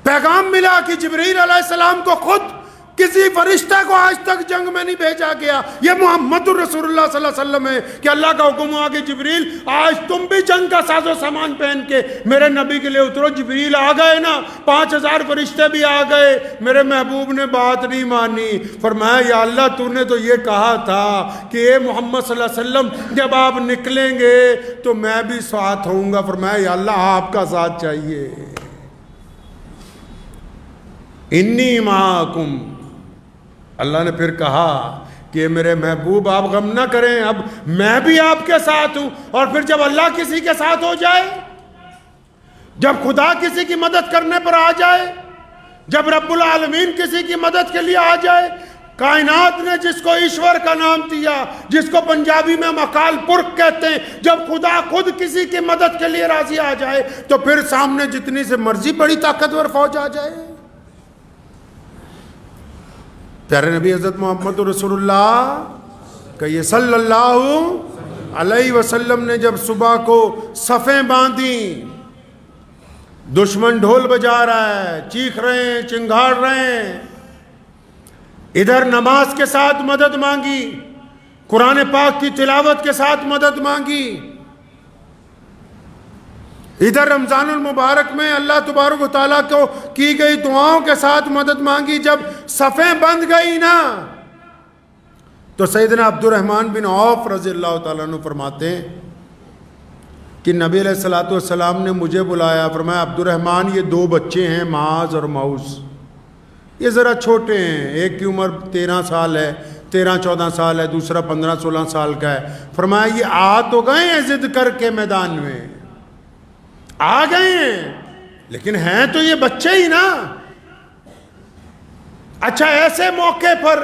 پیغام ملا کہ جبریل علیہ السلام کو خود کسی فرشتہ کو آج تک جنگ میں نہیں بھیجا گیا، یہ محمد رسول اللہ صلی اللہ علیہ وسلم ہے کہ اللہ کا حکم ہوا کہ جبریل آج تم بھی جنگ کا ساز و سامان پہن کے میرے نبی کے لیے اترو۔ جبریل آ گئے نا، 5000 فرشتے بھی آ گئے، میرے محبوب نے بات نہیں مانی، فرمایا یا اللہ تو نے تو یہ کہا تھا کہ اے محمد صلی اللہ علیہ وسلم جب آپ نکلیں گے تو میں بھی ساتھ ہوں گا، فرمایا یا اللہ آپ کا ساتھ چاہیے، انی معاکم۔ اللہ نے پھر کہا کہ میرے محبوب آپ غم نہ کریں، اب میں بھی آپ کے ساتھ ہوں۔ اور پھر جب اللہ کسی کے ساتھ ہو جائے، جب خدا کسی کی مدد کرنے پر آ جائے، جب رب العالمین کسی کی مدد کے لیے آ جائے، کائنات نے جس کو ایشور کا نام دیا، جس کو پنجابی میں مکال پرک کہتے ہیں، جب خدا خود کسی کی مدد کے لیے راضی آ جائے تو پھر سامنے جتنی سے مرضی بڑی طاقتور فوج آ جائے۔ پیارے نبی حضرت محمد رسول اللہ کہ صلی اللہ علیہ وسلم نے جب صبح کو صفیں باندھیں، دشمن ڈھول بجا رہا ہے، چیخ رہے ہیں، چنگھاڑ رہے ہیں، ادھر نماز کے ساتھ مدد مانگی، قرآن پاک کی تلاوت کے ساتھ مدد مانگی، ادھر رمضان المبارک میں اللہ تبارک و تعالیٰ کو کی گئی دعاؤں کے ساتھ مدد مانگی۔ جب صفیں بند گئی نا تو سیدنا عبد الرحمن بن عوف رضی اللہ تعالیٰ عنہ فرماتے ہیں کہ نبی علیہ السلام نے مجھے بلایا، فرمایا عبد الرحمن یہ 2 بچے ہیں، معاذ اور معوذ، یہ ذرا چھوٹے ہیں، ایک کی عمر 13 سال ہے، 13-14 سال ہے، دوسرا 15-16 سال کا ہے، فرمایا یہ آ تو گئے ہیں ضد کر کے میدان میں، آ گئے ہیں لیکن ہیں تو یہ بچے ہی نا۔ اچھا ایسے موقع پر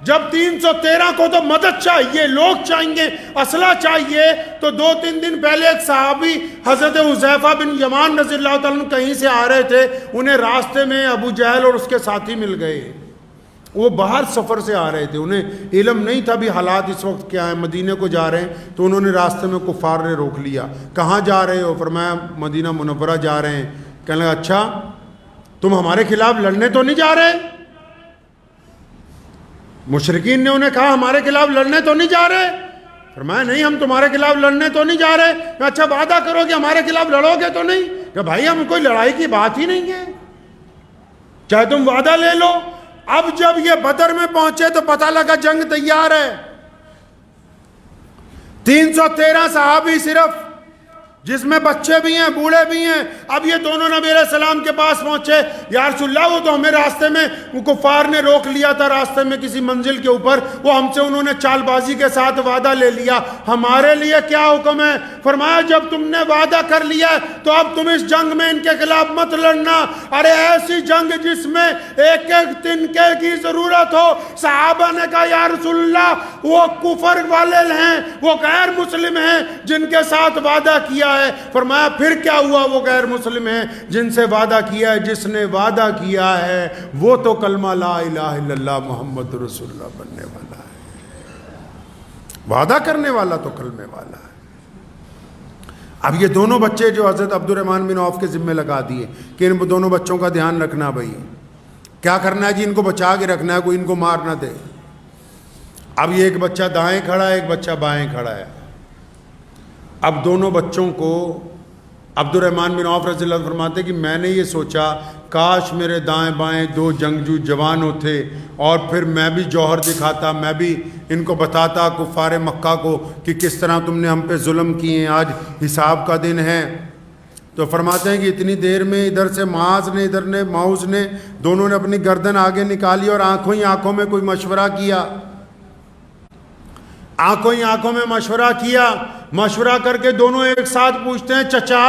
جب 313 کو تو مدد چاہیے، لوگ چاہیے، اسلحہ چاہیے، تو 2-3 دن پہلے ایک صحابی حضرت حذیفہ بن یمان رضی اللہ تعالیٰ عنہ کہیں سے آ رہے تھے، انہیں راستے میں ابو جہل اور اس کے ساتھی مل گئے، وہ باہر سفر سے آ رہے تھے، انہیں علم نہیں تھا بھی حالات اس وقت کیا ہیں، مدینے کو جا رہے ہیں، تو انہوں نے راستے میں کفار نے روک لیا، کہاں جا رہے ہو؟ فرمایا مدینہ منورہ جا رہے ہیں۔ کہنے لگا اچھا تم ہمارے خلاف لڑنے تو نہیں جا رہے؟ مشرکین نے انہیں کہا ہمارے خلاف لڑنے تو نہیں جا رہے؟ فرمایا نہیں ہم تمہارے خلاف لڑنے تو نہیں جا رہے۔ اچھا وعدہ کرو کہ ہمارے خلاف لڑو گے تو نہیں؟ کہ بھائی ہم کوئی لڑائی کی بات ہی نہیں ہے، چاہے تم وعدہ لے لو۔ اب جب یہ بدر میں پہنچے تو پتہ لگا جنگ تیار ہے، 313 صحابی صرف، جس میں بچے بھی ہیں بوڑھے بھی ہیں۔ اب یہ دونوں نبی علیہ السلام کے پاس پہنچے، یا رسول اللہ وہ تو ہمیں راستے میں کفار نے روک لیا تھا، راستے میں کسی منزل کے اوپر، وہ ہم سے انہوں نے چال بازی کے ساتھ وعدہ لے لیا، ہمارے لیے کیا حکم ہے؟ فرمایا جب تم نے وعدہ کر لیا ہے تو اب تم اس جنگ میں ان کے خلاف مت لڑنا۔ ارے ایسی جنگ جس میں ایک ایک تنکے کی ضرورت ہو۔ صحابہ نے کہا یا رسول اللہ وہ کفر والے ہیں، وہ غیر مسلم ہیں جن کے ساتھ وعدہ کیا ہے۔ فرمایا پھر کیا ہوا؟ وہ غیر مسلم ہیں جن سے وعدہ کیا ہے، جس نے وعدہ کیا ہے وہ تو کلمہ لا الہ الا اللہ محمد رسول اللہ بننے والا ہے، وعدہ کرنے والا تو کلمے والا ہے۔ اب یہ دونوں بچے جو حضرت عبد الرحمن بن عوف کے ذمہ لگا دیے کہ ان دونوں بچوں کا دھیان رکھنا، بھائی کیا کرنا ہے جی، ان کو بچا کے رکھنا ہے، کوئی ان کو مار نہ دے۔ اب یہ ایک بچہ دائیں کھڑا ہے، ایک بچہ بائیں کھڑا ہے۔ اب دونوں بچوں کو عبد الرحمن بن عوف رضی اللہ عنہ فرماتے کہ میں نے یہ سوچا کاش میرے دائیں بائیں دو جنگجو جوان ہوتے اور پھر میں بھی جوہر دکھاتا، میں بھی ان کو بتاتا کفار مکہ کو کہ کس طرح تم نے ہم پہ ظلم کیے ہیں، آج حساب کا دن ہے۔ تو فرماتے ہیں کہ اتنی دیر میں ادھر سے معاذ نے ادھر نے معوذ نے دونوں نے اپنی گردن آگے نکالی اور آنکھوں ہی آنکھوں میں کوئی مشورہ کیا، آنکھوں ہی آنکھوں میں مشورہ کیا۔ مشورہ کر کے دونوں ایک ساتھ پوچھتے ہیں چچا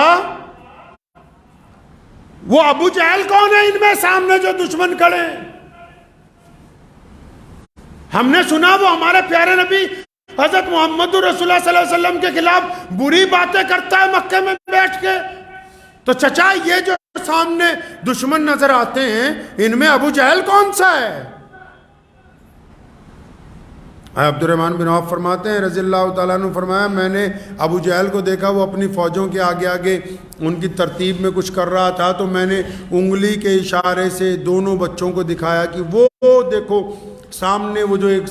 وہ ابو جہل کون ہے ان میں سامنے جو دشمن کھڑے ہیں؟ ہم نے سنا وہ ہمارے پیارے نبی حضرت محمد رسول اللہ صلی اللہ علیہ وسلم کے خلاف بری باتیں کرتا ہے مکے میں بیٹھ کے، تو چچا یہ جو سامنے دشمن نظر آتے ہیں ان میں ابو جہل کون سا ہے؟ عبد الرحمن بن عوف فرماتے ہیں رضی اللہ تعالیٰ عنہ، فرمایا میں نے ابو جہل کو دیکھا وہ اپنی فوجوں کے آگے آگے ان کی ترتیب میں کچھ کر رہا تھا، تو میں نے انگلی کے اشارے سے دونوں بچوں کو دکھایا کہ وہ دیکھو سامنے وہ جو ایک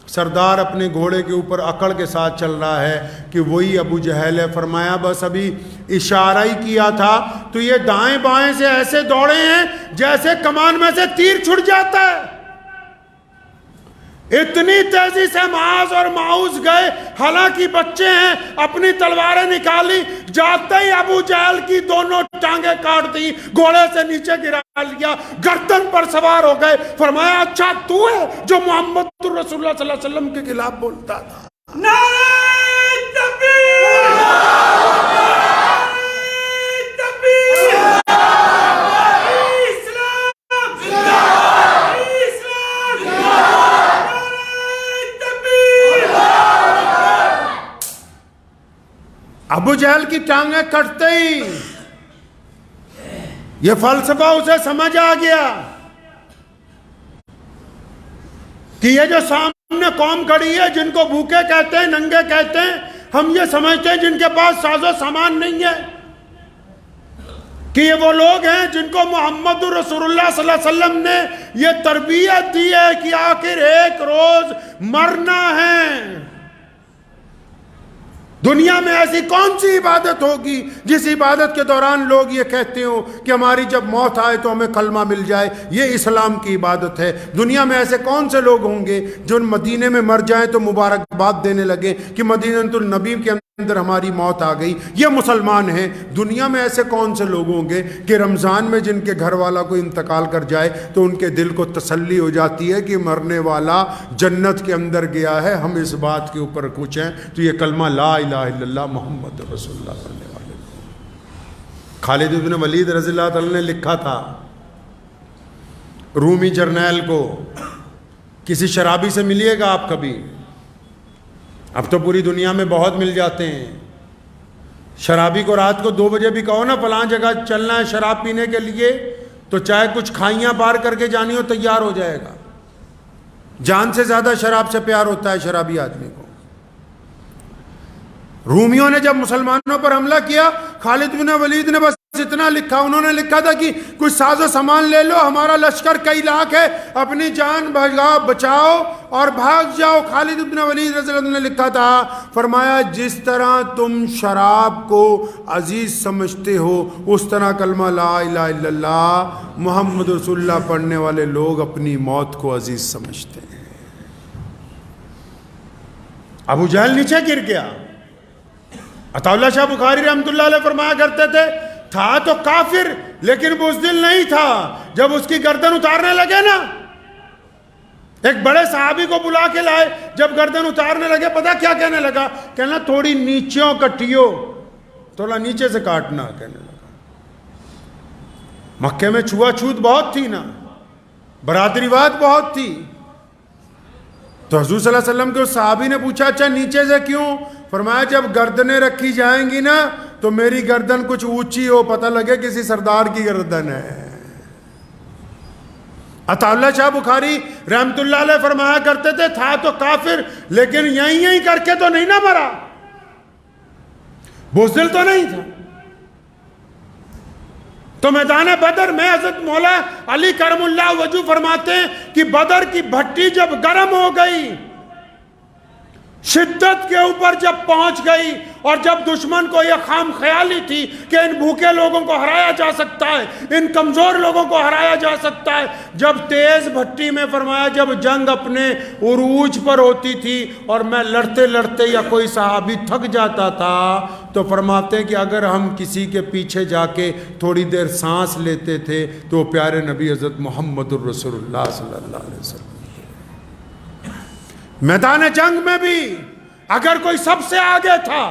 سردار اپنے گھوڑے کے اوپر اکڑ کے ساتھ چل رہا ہے کہ وہی ابو جہل ہے۔ فرمایا بس ابھی اشارہ ہی کیا تھا تو یہ دائیں بائیں سے ایسے دوڑے ہیں جیسے کمان میں سے تیر چھٹ جاتا ہے، اتنی تیزی سے معاذ اور معوذ گئے، حالانکہ بچے ہیں، اپنی تلواریں نکالی، جاتے ہی ابو جہل کی دونوں ٹانگیں کاٹ دی، گھوڑے سے نیچے گرا لیا، گردن پر سوار ہو گئے۔ فرمایا اچھا تو ہے جو محمد رسول اللہ صلی اللہ علیہ وسلم کے خلاف بولتا تھا؟ نعرہ تکبیر، تکبیر، ابو جہل کی ٹانگیں کٹتے ہی یہ فلسفہ اسے سمجھ آ گیا کہ یہ جو سامنے قوم کھڑی ہے جن کو بھوکے کہتے ہیں، ننگے کہتے ہیں، ہم یہ سمجھتے ہیں جن کے پاس ساز و سامان نہیں ہے کہ یہ وہ لوگ ہیں جن کو محمد رسول اللہ صلی اللہ علیہ وسلم نے یہ تربیت دی ہے کہ آخر ایک روز مرنا ہے۔ دنیا میں ایسی کون سی عبادت ہوگی جس عبادت کے دوران لوگ یہ کہتے ہو کہ ہماری جب موت آئے تو ہمیں کلمہ مل جائے، یہ اسلام کی عبادت ہے۔ دنیا میں ایسے کون سے لوگ ہوں گے جو مدینے میں مر جائیں تو مبارکباد دینے لگے کہ مدینہ النبی کے اندر ہماری موت آ گئی، یہ مسلمان ہیں۔ دنیا میں ایسے کون سے لوگ ہوں گے کہ رمضان میں جن کے گھر والا کو انتقال کر جائے تو ان کے دل کو تسلی ہو جاتی ہے کہ مرنے والا جنت کے اندر گیا ہے، ہم اس بات کے اوپر کچھ ہیں تو یہ کلمہ لا الہ الا اللہ محمد رسول اللہ پڑھنے والے۔ خالد بن ولید رضی اللہ تعالیٰ نے لکھا تھا رومی جرنیل کو، کسی شرابی سے ملیے گا آپ کبھی، اب تو پوری دنیا میں بہت مل جاتے ہیں، شرابی کو رات کو 2 بجے بھی کہو نا فلاں جگہ چلنا ہے شراب پینے کے لیے تو چاہے کچھ کھائیاں پار کر کے جانی ہو تیار ہو جائے گا، جان سے زیادہ شراب سے پیار ہوتا ہے شرابی آدمی کو۔ رومیوں نے جب مسلمانوں پر حملہ کیا، خالد بن ولید نے بس اتنا لکھا، انہوں نے لکھا تھا کہ کچھ ساز و سامان لے لو، ہمارا لشکر کئی لاکھ ہے، اپنی جان بچاؤ اور بھاگ جاؤ۔ خالد بن ولید رضی اللہ عنہ نے لکھا تھا، فرمایا جس طرح تم شراب کو عزیز سمجھتے ہو اس طرح کلمہ لا الہ الا اللہ محمد رسول اللہ پڑھنے والے لوگ اپنی موت کو عزیز سمجھتے ہیں۔ ابو جہل نیچے گر گیا. عطا اللہ شاہ بخاری رحمۃ اللہ علیہ فرمایا کرتے تھے تھا تو کافر لیکن بزدل نہیں تھا. جب اس کی گردن اتارنے لگے نا، ایک بڑے صحابی کو بلا کے لائے، جب گردن اتارنے لگے پتہ کیا کہنے لگا؟ کہنا تھوڑی نیچیوں کٹیو، تھوڑا نیچے سے کاٹنا کہنے لگا. مکے میں چھوا چھوت بہت تھی نا، برادریواد بہت تھی. تو حضور صلی اللہ علیہ وسلم کے اس صحابی نے پوچھا اچھا نیچے سے کیوں؟ فرمایا جب گردنیں رکھی جائیں گی نا تو میری گردن کچھ اونچی ہو، پتہ لگے کسی سردار کی گردن ہے. عطا اللہ شاہ بخاری رحمت اللہ علیہ فرمایا کرتے تھے تھا تو کافر لیکن یہیں کر کے تو نہیں نہ مرا، بزدل تو نہیں تھا. تو میدان بدر میں حضرت مولا علی کرم اللہ وجہ فرماتے ہیں کہ بدر کی بھٹی جب گرم ہو گئی، شدت کے اوپر جب پہنچ گئی، اور جب دشمن کو یہ خام خیالی تھی کہ ان بھوکے لوگوں کو ہرایا جا سکتا ہے، ان کمزور لوگوں کو ہرایا جا سکتا ہے، جب تیز بھٹی میں فرمایا جب جنگ اپنے عروج پر ہوتی تھی اور میں لڑتے لڑتے یا کوئی صحابی تھک جاتا تھا تو فرماتے ہیں کہ اگر ہم کسی کے پیچھے جا کے تھوڑی دیر سانس لیتے تھے تو وہ پیارے نبی حضرت محمد الرسول اللہ صلی اللہ علیہ وسلم. میدان جنگ میں بھی اگر کوئی سب سے آگے تھا،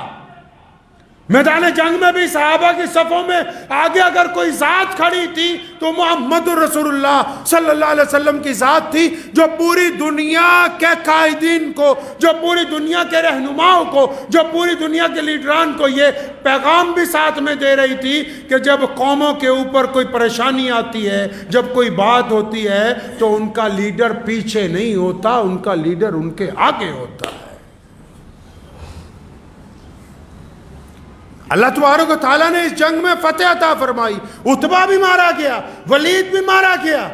میدان جنگ میں بھی صحابہ کی صفوں میں آگے اگر کوئی ذات کھڑی تھی تو محمد الرسول اللہ صلی اللہ علیہ وسلم کی ذات تھی، جو پوری دنیا کے قائدین کو، جو پوری دنیا کے رہنماؤں کو، جو پوری دنیا کے لیڈران کو یہ پیغام بھی ساتھ میں دے رہی تھی کہ جب قوموں کے اوپر کوئی پریشانی آتی ہے، جب کوئی بات ہوتی ہے تو ان کا لیڈر پیچھے نہیں ہوتا، ان کا لیڈر ان کے آگے ہوتا ہے. اللہ تبارک و تعالیٰ نے اس جنگ میں فتح عطا فرمائی. عتبہ بھی مارا گیا، ولید بھی مارا گیا،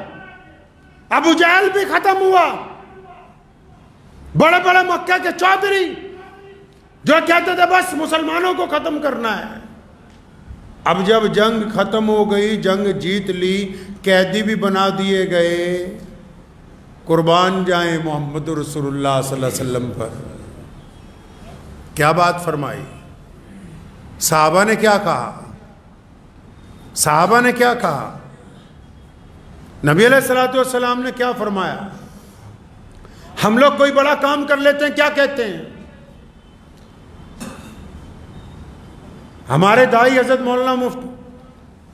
ابو جہل بھی ختم ہوا. بڑے بڑے مکہ کے چودھری جو کہتے تھے بس مسلمانوں کو ختم کرنا ہے. اب جب جنگ ختم ہو گئی، جنگ جیت لی، قیدی بھی بنا دیے گئے، قربان جائیں محمد رسول اللہ صلی اللہ علیہ وسلم پر. کیا بات فرمائی؟ صحابہ نے کیا کہا؟ صحابہ نے کیا کہا؟ نبی علیہ الصلوۃ والسلام نے کیا فرمایا؟ ہم لوگ کوئی بڑا کام کر لیتے ہیں کیا کہتے ہیں؟ ہمارے دائی حضرت مولانا مفتی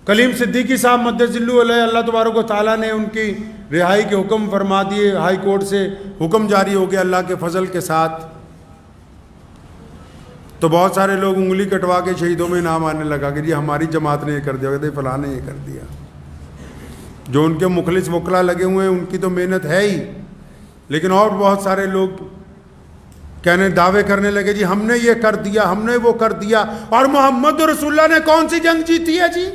کلیم صدیقی صاحب مدظلہ علیہ، اللہ تبارک و تعالیٰ نے ان کی رہائی کے حکم فرما دیے، ہائی کورٹ سے حکم جاری ہو گیا اللہ کے فضل کے ساتھ. تو بہت سارے لوگ انگلی کٹوا کے شہیدوں میں نام آنے لگا کہ جی ہماری جماعت نے یہ کر دیا، کہتے فلاں نے یہ کر دیا. جو ان کے مخلص وکلا لگے ہوئے ہیں ان کی تو محنت ہے ہی، لیکن اور بہت سارے لوگ کہنے دعوے کرنے لگے جی ہم نے یہ کر دیا، ہم نے وہ کر دیا. اور محمد رسول اللہ نے کون سی جنگ جیتی ہے جی؟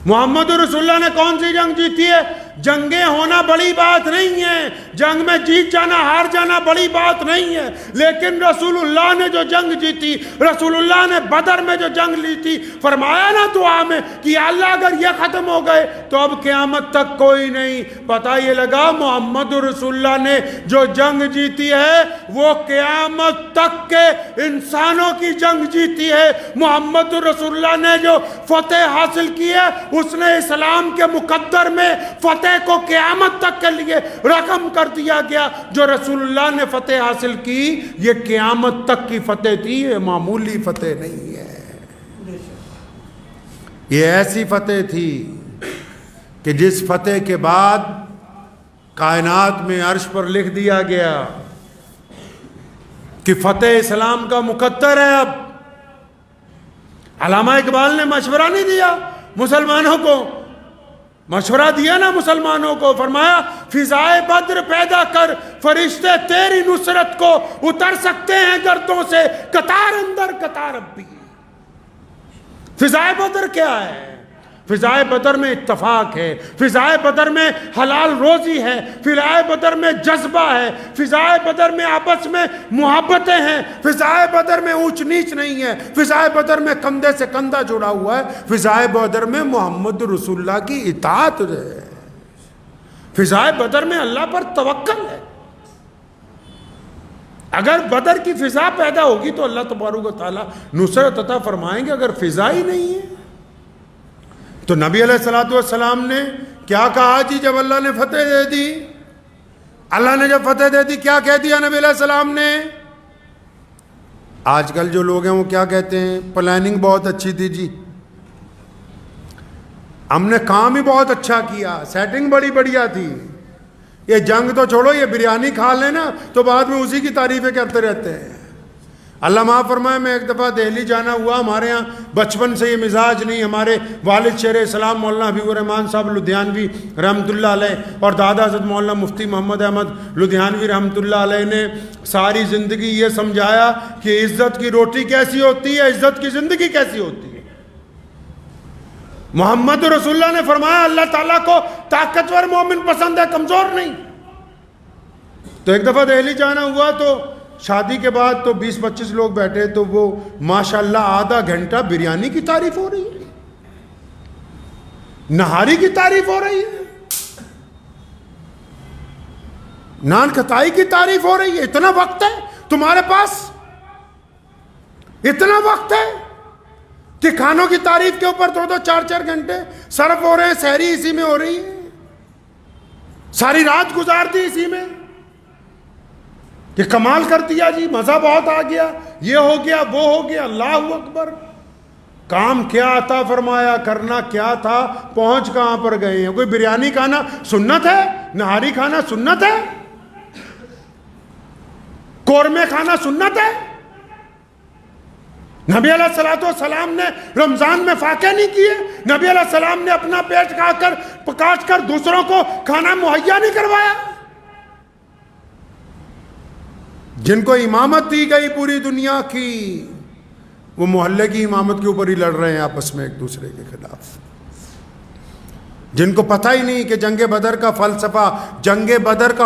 محمد رسول اللہ نے کون سی جنگ جیتی ہے؟ جنگیں ہونا بڑی بات نہیں ہے، جنگ میں جیت جانا ہار جانا بڑی بات نہیں ہے، لیکن رسول اللہ نے جو جنگ جیتی، رسول اللہ نے بدر میں جو جنگ لی تھی، فرمایا نا دعا میں کہ اللہ اگر یہ ختم ہو گئے تو اب قیامت تک کوئی نہیں. پتہ یہ لگا محمد رسول اللہ نے جو جنگ جیتی ہے وہ قیامت تک کے انسانوں کی جنگ جیتی ہے. محمد رسول اللہ نے جو فتح حاصل کی ہے اس نے اسلام کے مقدر میں فتح کو قیامت تک کے لیے رقم کر دیا گیا. جو رسول اللہ نے فتح حاصل کی یہ قیامت تک کی فتح تھی، یہ معمولی فتح نہیں ہے. یہ ایسی فتح تھی کہ جس فتح کے بعد کائنات میں عرش پر لکھ دیا گیا کہ فتح اسلام کا مقدر ہے. اب علامہ اقبال نے مشورہ نہیں دیا مسلمانوں کو، مشورہ دیا نا مسلمانوں کو، فرمایا فضائے بدر پیدا کر، فرشتے تیری نصرت کو اتر سکتے ہیں گردوں سے، قطار اندر قطار اب بھی. فضائے بدر کیا ہے؟ فضائے بدر میں اتفاق ہے، فضائے بدر میں حلال روزی ہے، فضائے بدر میں جذبہ ہے، فضائے بدر میں آپس میں محبتیں ہیں، فضائے بدر میں اونچ نیچ نہیں ہے، فضائے بدر میں کندھے سے کندھا جڑا ہوا ہے، فضائے بدر میں محمد رسول اللہ کی اطاعت ہے، فضائے بدر میں اللہ پر توکل ہے. اگر بدر کی فضا پیدا ہوگی تو اللہ تبارک و تعالیٰ نصرت عطا فرمائیں گے. اگر فضا ہی نہیں ہے تو نبی علیہ الصلوۃ والسلام نے کیا کہا جی جب اللہ نے فتح دے دی؟ اللہ نے جب فتح دے دی کیا کہہ دیا نبی علیہ السلام نے؟ آج کل جو لوگ ہیں وہ کیا کہتے ہیں؟ پلاننگ بہت اچھی تھی جی، ہم نے کام ہی بہت اچھا کیا، سیٹنگ بڑی بڑھیا تھی. یہ جنگ تو چھوڑو، یہ بریانی کھا لینا تو بعد میں اسی کی تعریفیں کرتے رہتے ہیں. اللہ معاف فرمائے، میں ایک دفعہ دہلی جانا ہوا، ہمارے ہاں بچپن سے یہ مزاج نہیں. ہمارے والد شیر اسلام مولانا حبیب الرحمان صاحب لدھیانوی رحمۃ اللہ علیہ اور دادا حضرت مولانا مفتی محمد احمد لدھیانوی رحمۃ اللہ علیہ نے ساری زندگی یہ سمجھایا کہ عزت کی روٹی کیسی ہوتی ہے، عزت کی زندگی کیسی ہوتی ہے. محمد رسول اللہ نے فرمایا اللہ تعالیٰ کو طاقتور مومن پسند ہے، کمزور نہیں. تو ایک دفعہ دہلی جانا ہوا تو شادی کے بعد تو 20-25 لوگ بیٹھے، تو وہ ماشاءاللہ آدھا گھنٹہ بریانی کی تعریف ہو رہی ہے، نہاری کی تعریف ہو رہی ہے، نان کھتائی کی تعریف ہو رہی ہے. اتنا وقت ہے تمہارے پاس؟ اتنا وقت ہے کہ کھانوں کی تعریف کے اوپر 2-2 4-4 گھنٹے صرف ہو رہے ہیں. سحری اسی میں ہو رہی ہے، ساری رات گزار دی اسی میں کہ کمال کر دیا جی، مزہ بہت آ گیا، یہ ہو گیا وہ ہو گیا. اللہ اکبر. کام کیا عطا فرمایا، کرنا کیا تھا، پہنچ کہاں پر گئے ہیں. کوئی بریانی کھانا سنت ہے؟ نہاری کھانا سنت ہے؟ قورمے کھانا سنت ہے؟ نبی علیہ الصلوۃ والسلام نے رمضان میں فاقے نہیں کیے؟ نبی علیہ السلام نے اپنا پیٹ کاٹ کر دوسروں کو کھانا مہیا نہیں کروایا؟ جن کو امامت دی گئی پوری دنیا کی، وہ محلے کی امامت کے اوپر ہی لڑ رہے ہیں آپس میں ایک دوسرے کے خلاف. جن کو پتہ ہی نہیں کہ جنگ بدر کا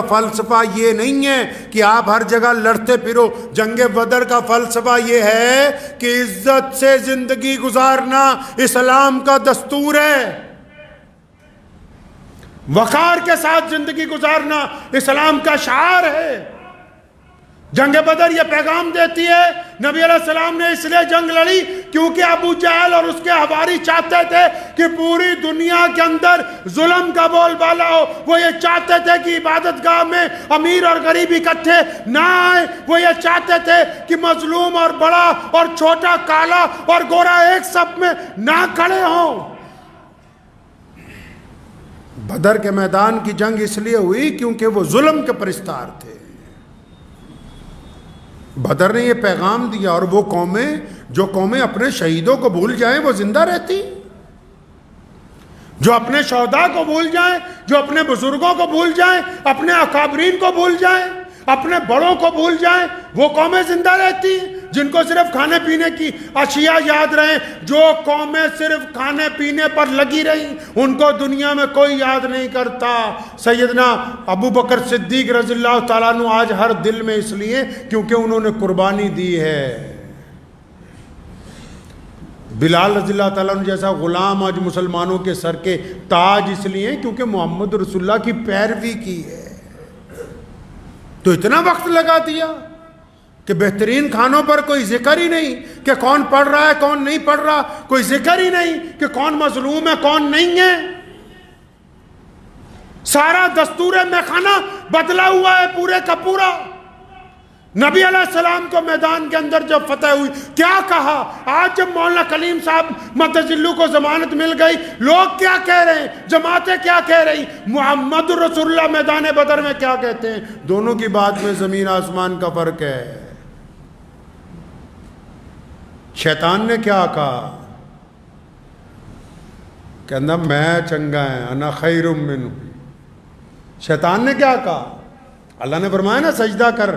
فلسفہ یہ نہیں ہے کہ آپ ہر جگہ لڑتے پھرو. جنگ بدر کا فلسفہ یہ ہے کہ عزت سے زندگی گزارنا اسلام کا دستور ہے، وقار کے ساتھ زندگی گزارنا اسلام کا شعار ہے. جنگ بدر یہ پیغام دیتی ہے نبی علیہ السلام نے اس لیے جنگ لڑی کیونکہ ابو جہل اور اس کے حواری چاہتے تھے کہ پوری دنیا کے اندر ظلم کا بول بالا ہو. وہ یہ چاہتے تھے کہ عبادت گاہ میں امیر اور غریب اکٹھے نہ آئے. وہ یہ چاہتے تھے کہ مظلوم اور بڑا اور چھوٹا، کالا اور گورا ایک صف میں نہ کھڑے ہوں. بدر کے میدان کی جنگ اس لیے ہوئی کیونکہ وہ ظلم کے پرستار تھے. بدر نے یہ پیغام دیا، اور وہ جو قومیں اپنے شہیدوں کو بھول جائیں وہ زندہ رہتی، جو اپنے شہداء کو بھول جائیں، جو اپنے بزرگوں کو بھول جائیں، اپنے اکابرین کو بھول جائیں، اپنے بڑوں کو بھول جائیں، وہ قومیں زندہ رہتی. جن کو صرف کھانے پینے کی اشیاء یاد رہیں، جو قومیں صرف کھانے پینے پر لگی رہیں، ان کو دنیا میں کوئی یاد نہیں کرتا. سیدنا ابو بکر صدیق رضی اللہ تعالیٰ عنہ آج ہر دل میں اس لیے کیونکہ انہوں نے قربانی دی ہے. بلال رضی اللہ تعالیٰ عنہ جیسا غلام آج مسلمانوں کے سر کے تاج اس لیے کیونکہ محمد رسول اللہ کی پیروی کی ہے. تو اتنا وقت لگا دیا کہ بہترین کھانوں پر کوئی ذکر ہی نہیں کہ کون پڑھ رہا ہے کون نہیں پڑھ رہا، کوئی ذکر ہی نہیں کہ کون مظلوم ہے کون نہیں ہے. سارا دستور میخانہ بدلا ہوا ہے پورے کا پورا. نبی علیہ السلام کو میدان کے اندر جب فتح ہوئی کیا کہا؟ آج جب مولانا کلیم صاحب متجلو کو ضمانت مل گئی، لوگ کیا کہہ رہے ہیں، جماعتیں کیا کہہ رہی، محمد رسول اللہ میدان بدر میں کیا کہتے ہیں؟ دونوں کی بات میں زمین آسمان کا فرق ہے. شیطان نے کیا کہا؟ کہنا میں چنگا ہے، انا خیر منہ. شیطان نے کیا کہا؟ اللہ نے فرمایا نا سجدہ کر،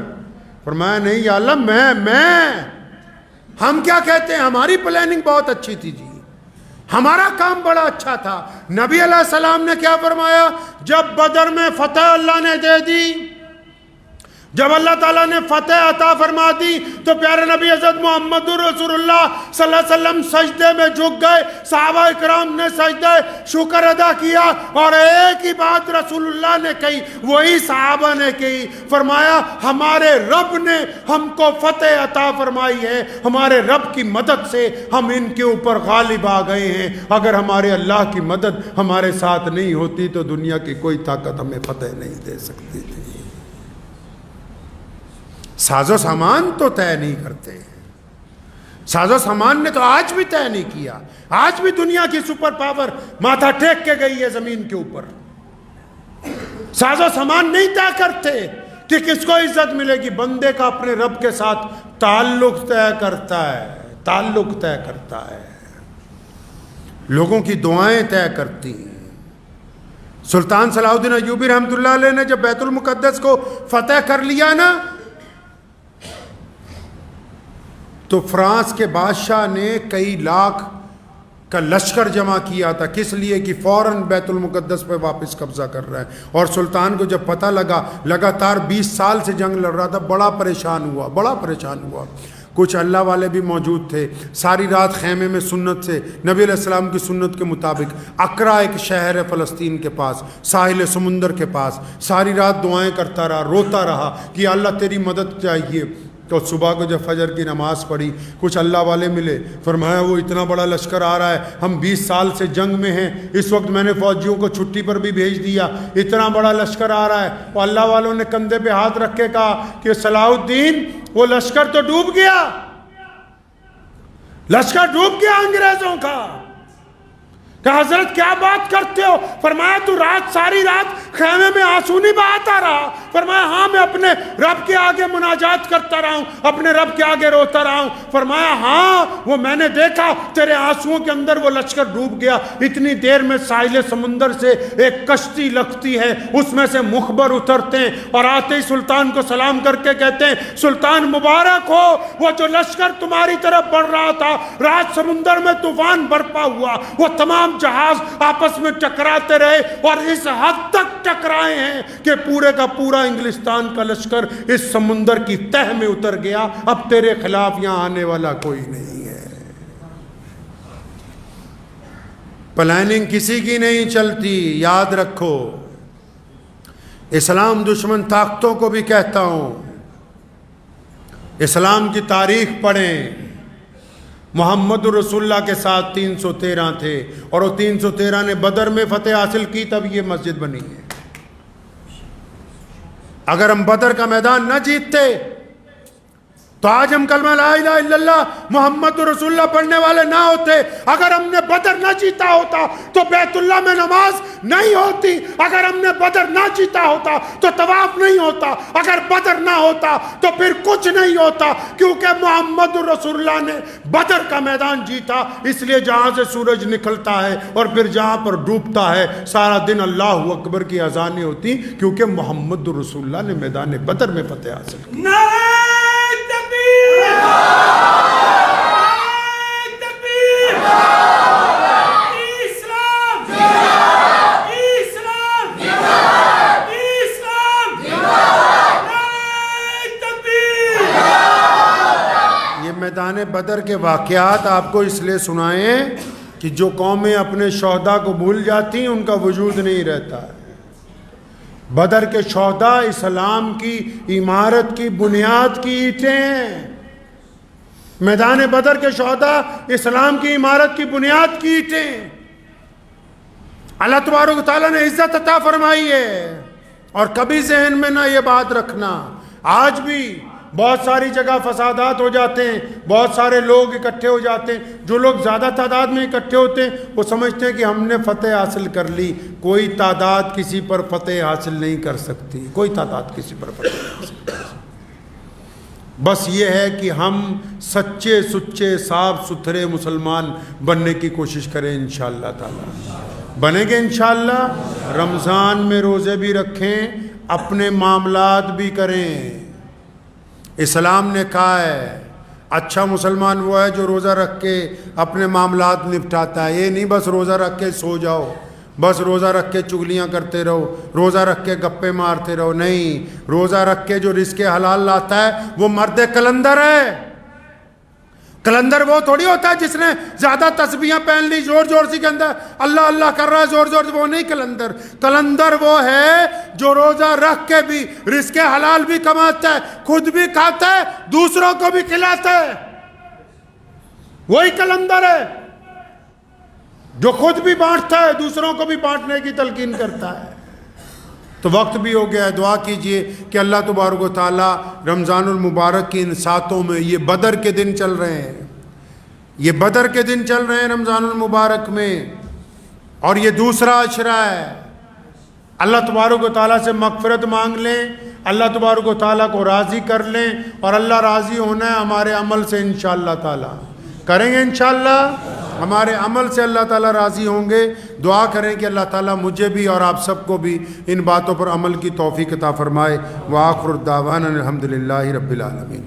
فرمایا نہیں یا اللہ میں. ہم کیا کہتے ہیں؟ ہماری پلاننگ بہت اچھی تھی جی، ہمارا کام بڑا اچھا تھا. نبی علیہ السلام نے کیا فرمایا؟ جب بدر میں فتح اللہ نے دے دی، جب اللہ تعالیٰ نے فتح عطا فرما دی تو پیارے نبی حضرت محمد رسول اللہ صلی اللہ علیہ وسلم سجدے میں جھک گئے، صحابہ اکرام نے سجدے شکر ادا کیا، اور ایک ہی بات رسول اللہ نے کہی، وہی صحابہ نے کہی، فرمایا ہمارے رب نے ہم کو فتح عطا فرمائی ہے، ہمارے رب کی مدد سے ہم ان کے اوپر غالب آ گئے ہیں، اگر ہمارے اللہ کی مدد ہمارے ساتھ نہیں ہوتی تو دنیا کی کوئی طاقت ہمیں فتح نہیں دے سکتی تھی۔ ساز و سامان تو طے نہیں کرتے، ساز و سامان نے تو آج بھی طے نہیں کیا، آج بھی دنیا کی سپر پاور ماتھا ٹیک کے گئی ہے زمین کے اوپر۔ ساز و سامان نہیں طے کرتے کہ کس کو عزت ملے گی، بندے کا اپنے رب کے ساتھ تعلق طے کرتا ہے، تعلق طے کرتا ہے، لوگوں کی دعائیں طے کرتی ہیں۔ سلطان صلاح الدین ایوبی رحمۃ اللہ علیہ نے جب بیت المقدس کو فتح کر لیا نا، تو فرانس کے بادشاہ نے کئی لاکھ کا لشکر جمع کیا تھا، کس لیے کہ فوراً بیت المقدس پہ واپس قبضہ کر رہا ہے، اور سلطان کو جب پتہ لگا، لگاتار 20 سال سے جنگ لڑ رہا تھا، بڑا پریشان ہوا۔ کچھ اللہ والے بھی موجود تھے، ساری رات خیمے میں سنت سے، نبی علیہ السلام کی سنت کے مطابق، اقرا ایک شہر ہے فلسطین کے پاس، ساحل سمندر کے پاس، ساری رات دعائیں کرتا رہا، روتا رہا کہ اللہ تیری مدد چاہیے۔ تو صبح کو جب فجر کی نماز پڑھی، کچھ اللہ والے ملے، فرمایا وہ اتنا بڑا لشکر آ رہا ہے، ہم 20 سال سے جنگ میں ہیں، اس وقت میں نے فوجیوں کو چھٹی پر بھی بھیج دیا، اتنا بڑا لشکر آ رہا ہے۔ اور اللہ والوں نے کندھے پہ ہاتھ رکھ کے کہا کہ صلاح الدین وہ لشکر تو ڈوب گیا، لشکر ڈوب گیا انگریزوں کا۔ کہ حضرت کیا بات کرتے ہو؟ فرمایا تو ساری رات خیمے میں آنسو نہیں بہاتا رہا؟ فرمایا ہاں میں اپنے رب کے آگے مناجات کرتا رہا ہوں، اپنے رب کے آگے روتا رہا ہوں۔ فرمایا ہاں وہ میں نے دیکھا تیرے آنسوؤں کے اندر وہ لشکر ڈوب گیا۔ اتنی دیر میں ساحل سمندر سے ایک کشتی لگتی ہے، اس میں سے مخبر اترتے ہیں اور آتے ہی سلطان کو سلام کر کے کہتے ہیں سلطان مبارک ہو، وہ جو لشکر تمہاری طرف بڑھ رہا تھا، رات سمندر میں طوفان برپا ہوا، وہ تمام جہاز آپس میں ٹکراتے رہے اور اس حد تک ٹکرائے ہیں کہ پورے کا پورا انگلستان کا لشکر اس سمندر کی تہ میں اتر گیا، اب تیرے خلاف یہاں آنے والا کوئی نہیں ہے۔ پلاننگ کسی کی نہیں چلتی، یاد رکھو۔ اسلام دشمن طاقتوں کو بھی کہتا ہوں، اسلام کی تاریخ پڑھیں، محمد رسول اللہ کے ساتھ 313 تھے، اور وہ 313 نے بدر میں فتح حاصل کی، تب یہ مسجد بنی ہے۔ اگر ہم بدر کا میدان نہ جیتتے تو آج ہم کلمہ لا الہ الا اللہ محمد رسول اللہ پڑھنے والے نہ ہوتے۔ اگر ہم نے بدر نہ جیتا ہوتا تو بیت اللہ میں نماز نہیں ہوتی، اگر ہم نے بدر نہ جیتا ہوتا تو طواف نہیں ہوتا، اگر بدر نہ ہوتا تو پھر کچھ نہیں ہوتا، کیونکہ محمد رسول اللہ نے بدر کا میدان جیتا۔ اس لیے جہاں سے سورج نکلتا ہے اور پھر جہاں پر ڈوبتا ہے سارا دن اللہ اکبر کی اذانیں ہوتی، کیونکہ محمد رسول اللہ نے میدان بدر میں فتح حاصل کی۔ میدان بدر کے واقعات آپ کو اس لیے سنائیں کہ جو قومیں اپنے شہداء کو بھول جاتی ہیں ان کا وجود نہیں رہتا ہے۔ بدر کے شہداء اسلام کی عمارت کی بنیاد کی اینٹیں ہیں۔ میدان بدر کے شہداء اسلام کی عمارت کی بنیاد کی اینٹیں ہیں۔ اللہ تبارک و تعالیٰ نے عزت عطا فرمائی ہے، اور کبھی ذہن میں نہ یہ بات رکھنا، آج بھی بہت ساری جگہ فسادات ہو جاتے ہیں، بہت سارے لوگ اکٹھے ہو جاتے ہیں، جو لوگ زیادہ تعداد میں اکٹھے ہوتے ہیں وہ سمجھتے ہیں کہ ہم نے فتح حاصل کر لی۔ کوئی تعداد کسی پر فتح حاصل نہیں کر سکتی، کوئی تعداد کسی پر فتح نہیں کر سکتی۔ بس یہ ہے کہ ہم سچے سچے صاف ستھرے مسلمان بننے کی کوشش کریں، انشاءاللہ تعالی بنیں گے انشاءاللہ۔ رمضان میں روزے بھی رکھیں، اپنے معاملات بھی کریں۔ اسلام نے کہا ہے اچھا مسلمان وہ ہے جو روزہ رکھ کے اپنے معاملات نپٹاتا ہے، یہ نہیں بس روزہ رکھ کے سو جاؤ، بس روزہ رکھ کے چگلیاں کرتے رہو، روزہ رکھ کے گپے مارتے رہو، نہیں، روزہ رکھ کے جو رزق حلال لاتا ہے وہ مرد کلندر ہے۔ کلندر وہ تھوڑی ہوتا ہے جس نے زیادہ تسبیحاں پہن لی، زور زور سے کے اندر اللہ اللہ کر رہا ہے زور زور سے، وہ نہیں کلندر۔ کلندر وہ ہے جو روزہ رکھ کے بھی رزق حلال بھی کماتا ہے، خود بھی کھاتا ہے، دوسروں کو بھی کھلاتا ہے، وہی کلندر ہے جو خود بھی بانٹتا ہے، دوسروں کو بھی بانٹنے کی تلقین کرتا ہے۔ تو وقت بھی ہو گیا ہے، دعا کیجئے کہ اللہ تبارک و تعالی رمضان المبارک کی ان ساتوں میں، یہ بدر کے دن چل رہے ہیں، یہ بدر کے دن چل رہے ہیں رمضان المبارک میں، اور یہ دوسرا عشرہ ہے، اللہ تبارک و تعالیٰ سے مغفرت مانگ لیں، اللہ تبارک و تعالیٰ کو راضی کر لیں، اور اللہ راضی ہونا ہے ہمارے عمل سے انشاءاللہ تعالیٰ، کریں گے انشاءاللہ، ہمارے عمل سے اللہ تعالیٰ راضی ہوں گے۔ دعا کریں کہ اللہ تعالیٰ مجھے بھی اور آپ سب کو بھی ان باتوں پر عمل کی توفیق عطا فرمائے۔ وآخر الدعوانا الحمدللہ رب العالمین۔